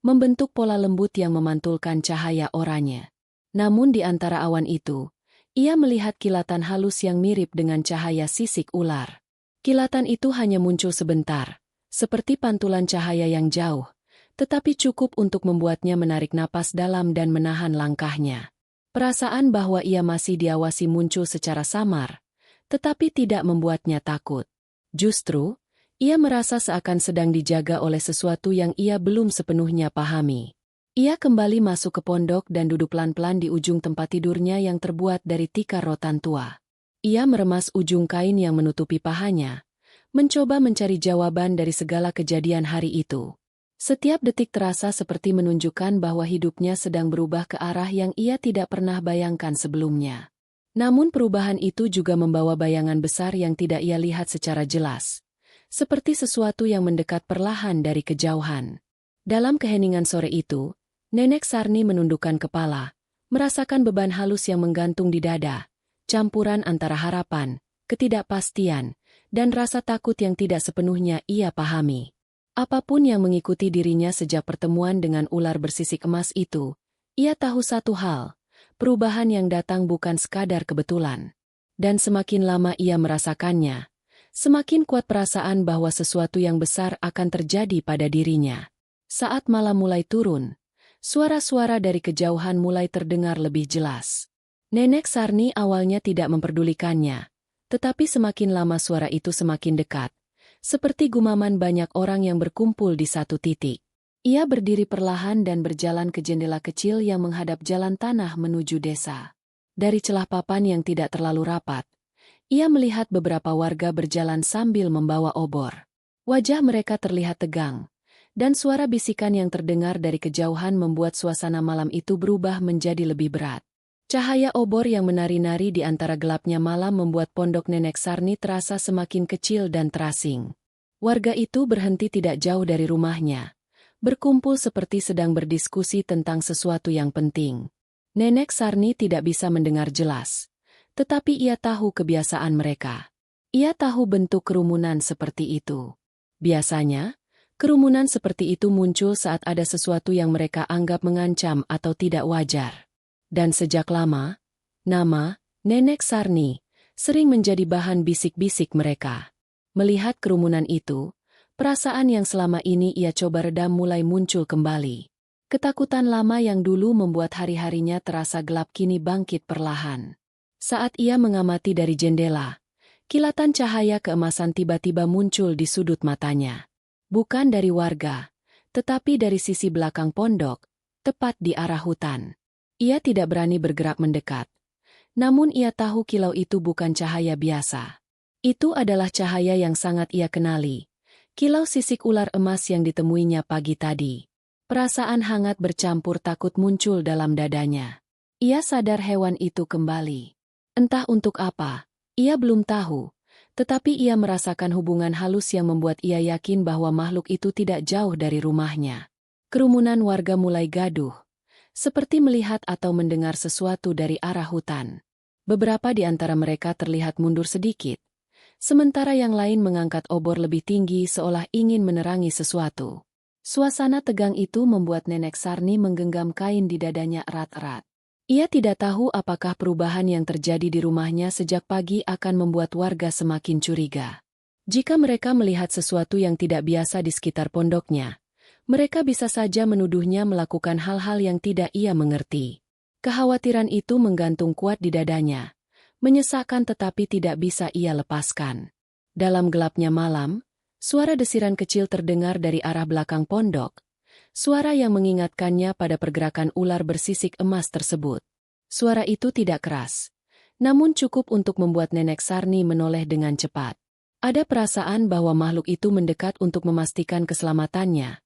Speaker 1: membentuk pola lembut yang memantulkan cahaya oranye. Namun di antara awan itu, ia melihat kilatan halus yang mirip dengan cahaya sisik ular. Kilatan itu hanya muncul sebentar, seperti pantulan cahaya yang jauh, tetapi cukup untuk membuatnya menarik napas dalam dan menahan langkahnya. Perasaan bahwa ia masih diawasi muncul secara samar, tetapi tidak membuatnya takut. Justru, ia merasa seakan sedang dijaga oleh sesuatu yang ia belum sepenuhnya pahami. Ia kembali masuk ke pondok dan duduk pelan-pelan di ujung tempat tidurnya yang terbuat dari tikar rotan tua. Ia meremas ujung kain yang menutupi pahanya, mencoba mencari jawaban dari segala kejadian hari itu. Setiap detik terasa seperti menunjukkan bahwa hidupnya sedang berubah ke arah yang ia tidak pernah bayangkan sebelumnya. Namun perubahan itu juga membawa bayangan besar yang tidak ia lihat secara jelas. Seperti sesuatu yang mendekat perlahan dari kejauhan. Dalam keheningan sore itu, Nenek Sarni menundukkan kepala, merasakan beban halus yang menggantung di dada, campuran antara harapan, ketidakpastian, dan rasa takut yang tidak sepenuhnya ia pahami. Apapun yang mengikuti dirinya sejak pertemuan dengan ular bersisik emas itu, ia tahu satu hal, perubahan yang datang bukan sekadar kebetulan. Dan semakin lama ia merasakannya, semakin kuat perasaan bahwa sesuatu yang besar akan terjadi pada dirinya. Saat malam mulai turun, suara-suara dari kejauhan mulai terdengar lebih jelas. Nenek Sarni awalnya tidak memperdulikannya, tetapi semakin lama suara itu semakin dekat, seperti gumaman banyak orang yang berkumpul di satu titik. Ia berdiri perlahan dan berjalan ke jendela kecil yang menghadap jalan tanah menuju desa. Dari celah papan yang tidak terlalu rapat, ia melihat beberapa warga berjalan sambil membawa obor. Wajah mereka terlihat tegang, dan suara bisikan yang terdengar dari kejauhan membuat suasana malam itu berubah menjadi lebih berat. Cahaya obor yang menari-nari di antara gelapnya malam membuat pondok Nenek Sarni terasa semakin kecil dan terasing. Warga itu berhenti tidak jauh dari rumahnya, berkumpul seperti sedang berdiskusi tentang sesuatu yang penting. Nenek Sarni tidak bisa mendengar jelas, tetapi ia tahu kebiasaan mereka. Ia tahu bentuk kerumunan seperti itu. Biasanya, kerumunan seperti itu muncul saat ada sesuatu yang mereka anggap mengancam atau tidak wajar. Dan sejak lama, nama Nenek Sarni sering menjadi bahan bisik-bisik mereka. Melihat kerumunan itu, perasaan yang selama ini ia coba redam mulai muncul kembali. Ketakutan lama yang dulu membuat hari-harinya terasa gelap kini bangkit perlahan. Saat ia mengamati dari jendela, kilatan cahaya keemasan tiba-tiba muncul di sudut matanya. Bukan dari warga, tetapi dari sisi belakang pondok, tepat di arah hutan. Ia tidak berani bergerak mendekat. Namun ia tahu kilau itu bukan cahaya biasa. Itu adalah cahaya yang sangat ia kenali. Kilau sisik ular emas yang ditemuinya pagi tadi. Perasaan hangat bercampur takut muncul dalam dadanya. Ia sadar hewan itu kembali. Entah untuk apa, ia belum tahu. Tetapi ia merasakan hubungan halus yang membuat ia yakin bahwa makhluk itu tidak jauh dari rumahnya. Kerumunan warga mulai gaduh, seperti melihat atau mendengar sesuatu dari arah hutan. Beberapa di antara mereka terlihat mundur sedikit, sementara yang lain mengangkat obor lebih tinggi seolah ingin menerangi sesuatu. Suasana tegang itu membuat Nenek Sarni menggenggam kain di dadanya erat-erat. Ia tidak tahu apakah perubahan yang terjadi di rumahnya sejak pagi akan membuat warga semakin curiga. Jika mereka melihat sesuatu yang tidak biasa di sekitar pondoknya, mereka bisa saja menuduhnya melakukan hal-hal yang tidak ia mengerti. Kekhawatiran itu menggantung kuat di dadanya, menyesakkan tetapi tidak bisa ia lepaskan. Dalam gelapnya malam, suara desiran kecil terdengar dari arah belakang pondok. Suara yang mengingatkannya pada pergerakan ular bersisik emas tersebut. Suara itu tidak keras, namun cukup untuk membuat Nenek Sarni menoleh dengan cepat. Ada perasaan bahwa makhluk itu mendekat untuk memastikan keselamatannya,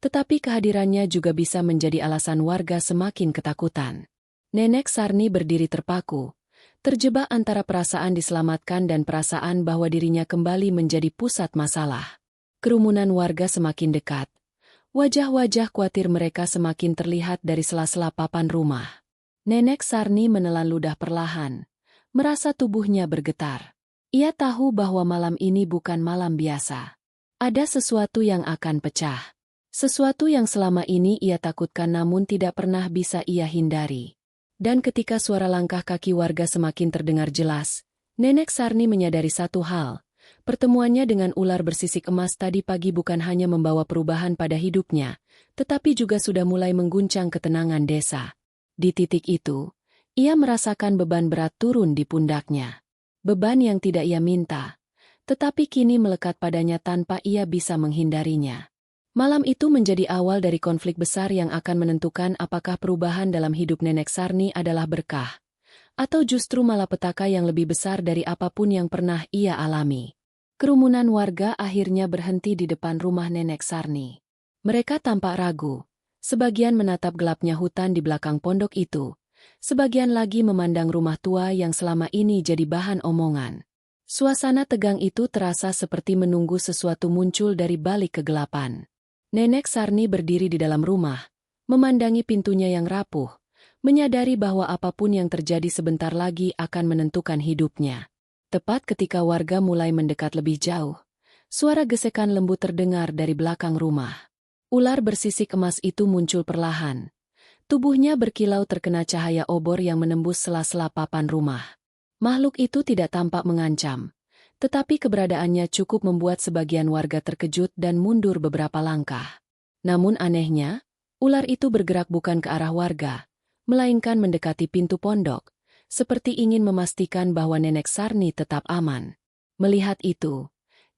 Speaker 1: tetapi kehadirannya juga bisa menjadi alasan warga semakin ketakutan. Nenek Sarni berdiri terpaku, terjebak antara perasaan diselamatkan dan perasaan bahwa dirinya kembali menjadi pusat masalah. Kerumunan warga semakin dekat. Wajah-wajah khawatir mereka semakin terlihat dari sela-sela papan rumah. Nenek Sarni menelan ludah perlahan, merasa tubuhnya bergetar. Ia tahu bahwa malam ini bukan malam biasa. Ada sesuatu yang akan pecah. Sesuatu yang selama ini ia takutkan namun tidak pernah bisa ia hindari. Dan ketika suara langkah kaki warga semakin terdengar jelas, Nenek Sarni menyadari satu hal. Pertemuannya dengan ular bersisik emas tadi pagi bukan hanya membawa perubahan pada hidupnya, tetapi juga sudah mulai mengguncang ketenangan desa. Di titik itu, ia merasakan beban berat turun di pundaknya. Beban yang tidak ia minta, tetapi kini melekat padanya tanpa ia bisa menghindarinya. Malam itu menjadi awal dari konflik besar yang akan menentukan apakah perubahan dalam hidup Nenek Sarni adalah berkah, atau justru malapetaka yang lebih besar dari apapun yang pernah ia alami. Kerumunan warga akhirnya berhenti di depan rumah Nenek Sarni. Mereka tampak ragu. Sebagian menatap gelapnya hutan di belakang pondok itu. Sebagian lagi memandang rumah tua yang selama ini jadi bahan omongan. Suasana tegang itu terasa seperti menunggu sesuatu muncul dari balik kegelapan. Nenek Sarni berdiri di dalam rumah, memandangi pintunya yang rapuh, menyadari bahwa apapun yang terjadi sebentar lagi akan menentukan hidupnya. Tepat ketika warga mulai mendekat lebih jauh, suara gesekan lembut terdengar dari belakang rumah. Ular bersisik emas itu muncul perlahan. Tubuhnya berkilau terkena cahaya obor yang menembus sela-sela papan rumah. Makhluk itu tidak tampak mengancam, tetapi keberadaannya cukup membuat sebagian warga terkejut dan mundur beberapa langkah. Namun anehnya, ular itu bergerak bukan ke arah warga, melainkan mendekati pintu pondok, seperti ingin memastikan bahwa Nenek Sarni tetap aman. Melihat itu,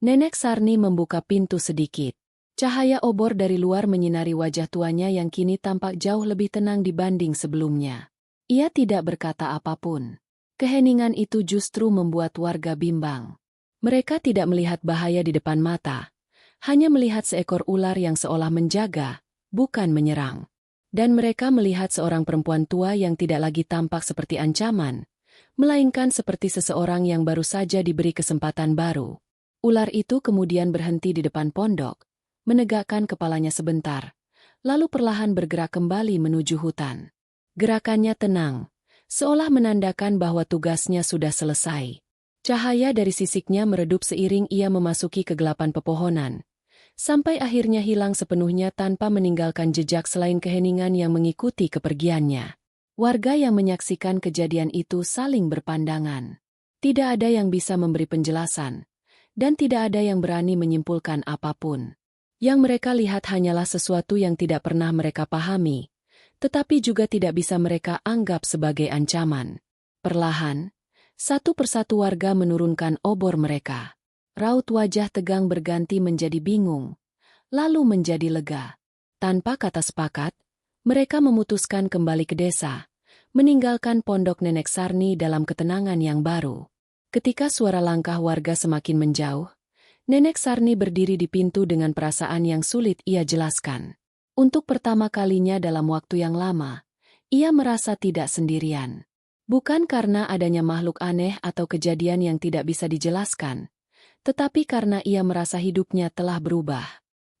Speaker 1: Nenek Sarni membuka pintu sedikit. Cahaya obor dari luar menyinari wajah tuanya yang kini tampak jauh lebih tenang dibanding sebelumnya. Ia tidak berkata apapun. Keheningan itu justru membuat warga bimbang. Mereka tidak melihat bahaya di depan mata, hanya melihat seekor ular yang seolah menjaga, bukan menyerang. Dan mereka melihat seorang perempuan tua yang tidak lagi tampak seperti ancaman, melainkan seperti seseorang yang baru saja diberi kesempatan baru. Ular itu kemudian berhenti di depan pondok, menegakkan kepalanya sebentar, lalu perlahan bergerak kembali menuju hutan. Gerakannya tenang, seolah menandakan bahwa tugasnya sudah selesai. Cahaya dari sisiknya meredup seiring ia memasuki kegelapan pepohonan, sampai akhirnya hilang sepenuhnya tanpa meninggalkan jejak selain keheningan yang mengikuti kepergiannya. Warga yang menyaksikan kejadian itu saling berpandangan. Tidak ada yang bisa memberi penjelasan, dan tidak ada yang berani menyimpulkan apapun. Yang mereka lihat hanyalah sesuatu yang tidak pernah mereka pahami, tetapi juga tidak bisa mereka anggap sebagai ancaman. Perlahan, satu persatu warga menurunkan obor mereka. Raut wajah tegang berganti menjadi bingung, lalu menjadi lega. Tanpa kata sepakat, mereka memutuskan kembali ke desa, meninggalkan pondok Nenek Sarni dalam ketenangan yang baru. Ketika suara langkah warga semakin menjauh, Nenek Sarni berdiri di pintu dengan perasaan yang sulit ia jelaskan. Untuk pertama kalinya dalam waktu yang lama, ia merasa tidak sendirian. Bukan karena adanya makhluk aneh atau kejadian yang tidak bisa dijelaskan, tetapi karena ia merasa hidupnya telah berubah.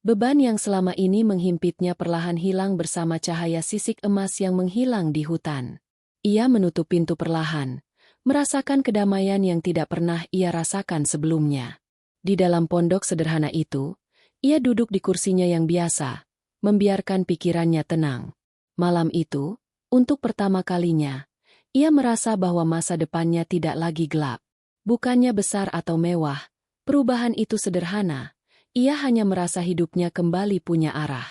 Speaker 1: Beban yang selama ini menghimpitnya perlahan hilang bersama cahaya sisik emas yang menghilang di hutan. Ia menutup pintu perlahan, merasakan kedamaian yang tidak pernah ia rasakan sebelumnya. Di dalam pondok sederhana itu, ia duduk di kursinya yang biasa, membiarkan pikirannya tenang. Malam itu, untuk pertama kalinya, ia merasa bahwa masa depannya tidak lagi gelap. Bukannya besar atau mewah, perubahan itu sederhana, ia hanya merasa hidupnya kembali punya arah.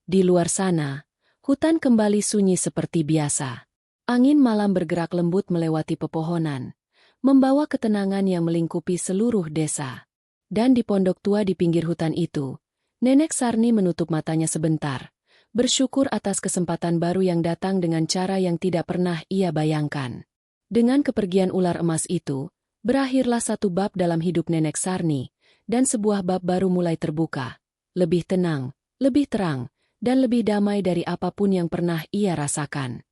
Speaker 1: Di luar sana, hutan kembali sunyi seperti biasa. Angin malam bergerak lembut melewati pepohonan, membawa ketenangan yang melingkupi seluruh desa. Dan di pondok tua di pinggir hutan itu, Nenek Sarni menutup matanya sebentar, bersyukur atas kesempatan baru yang datang dengan cara yang tidak pernah ia bayangkan. Dengan kepergian ular emas itu, berakhirlah satu bab dalam hidup Nenek Sarni, dan sebuah bab baru mulai terbuka. Lebih tenang, lebih terang, dan lebih damai dari apapun yang pernah ia rasakan.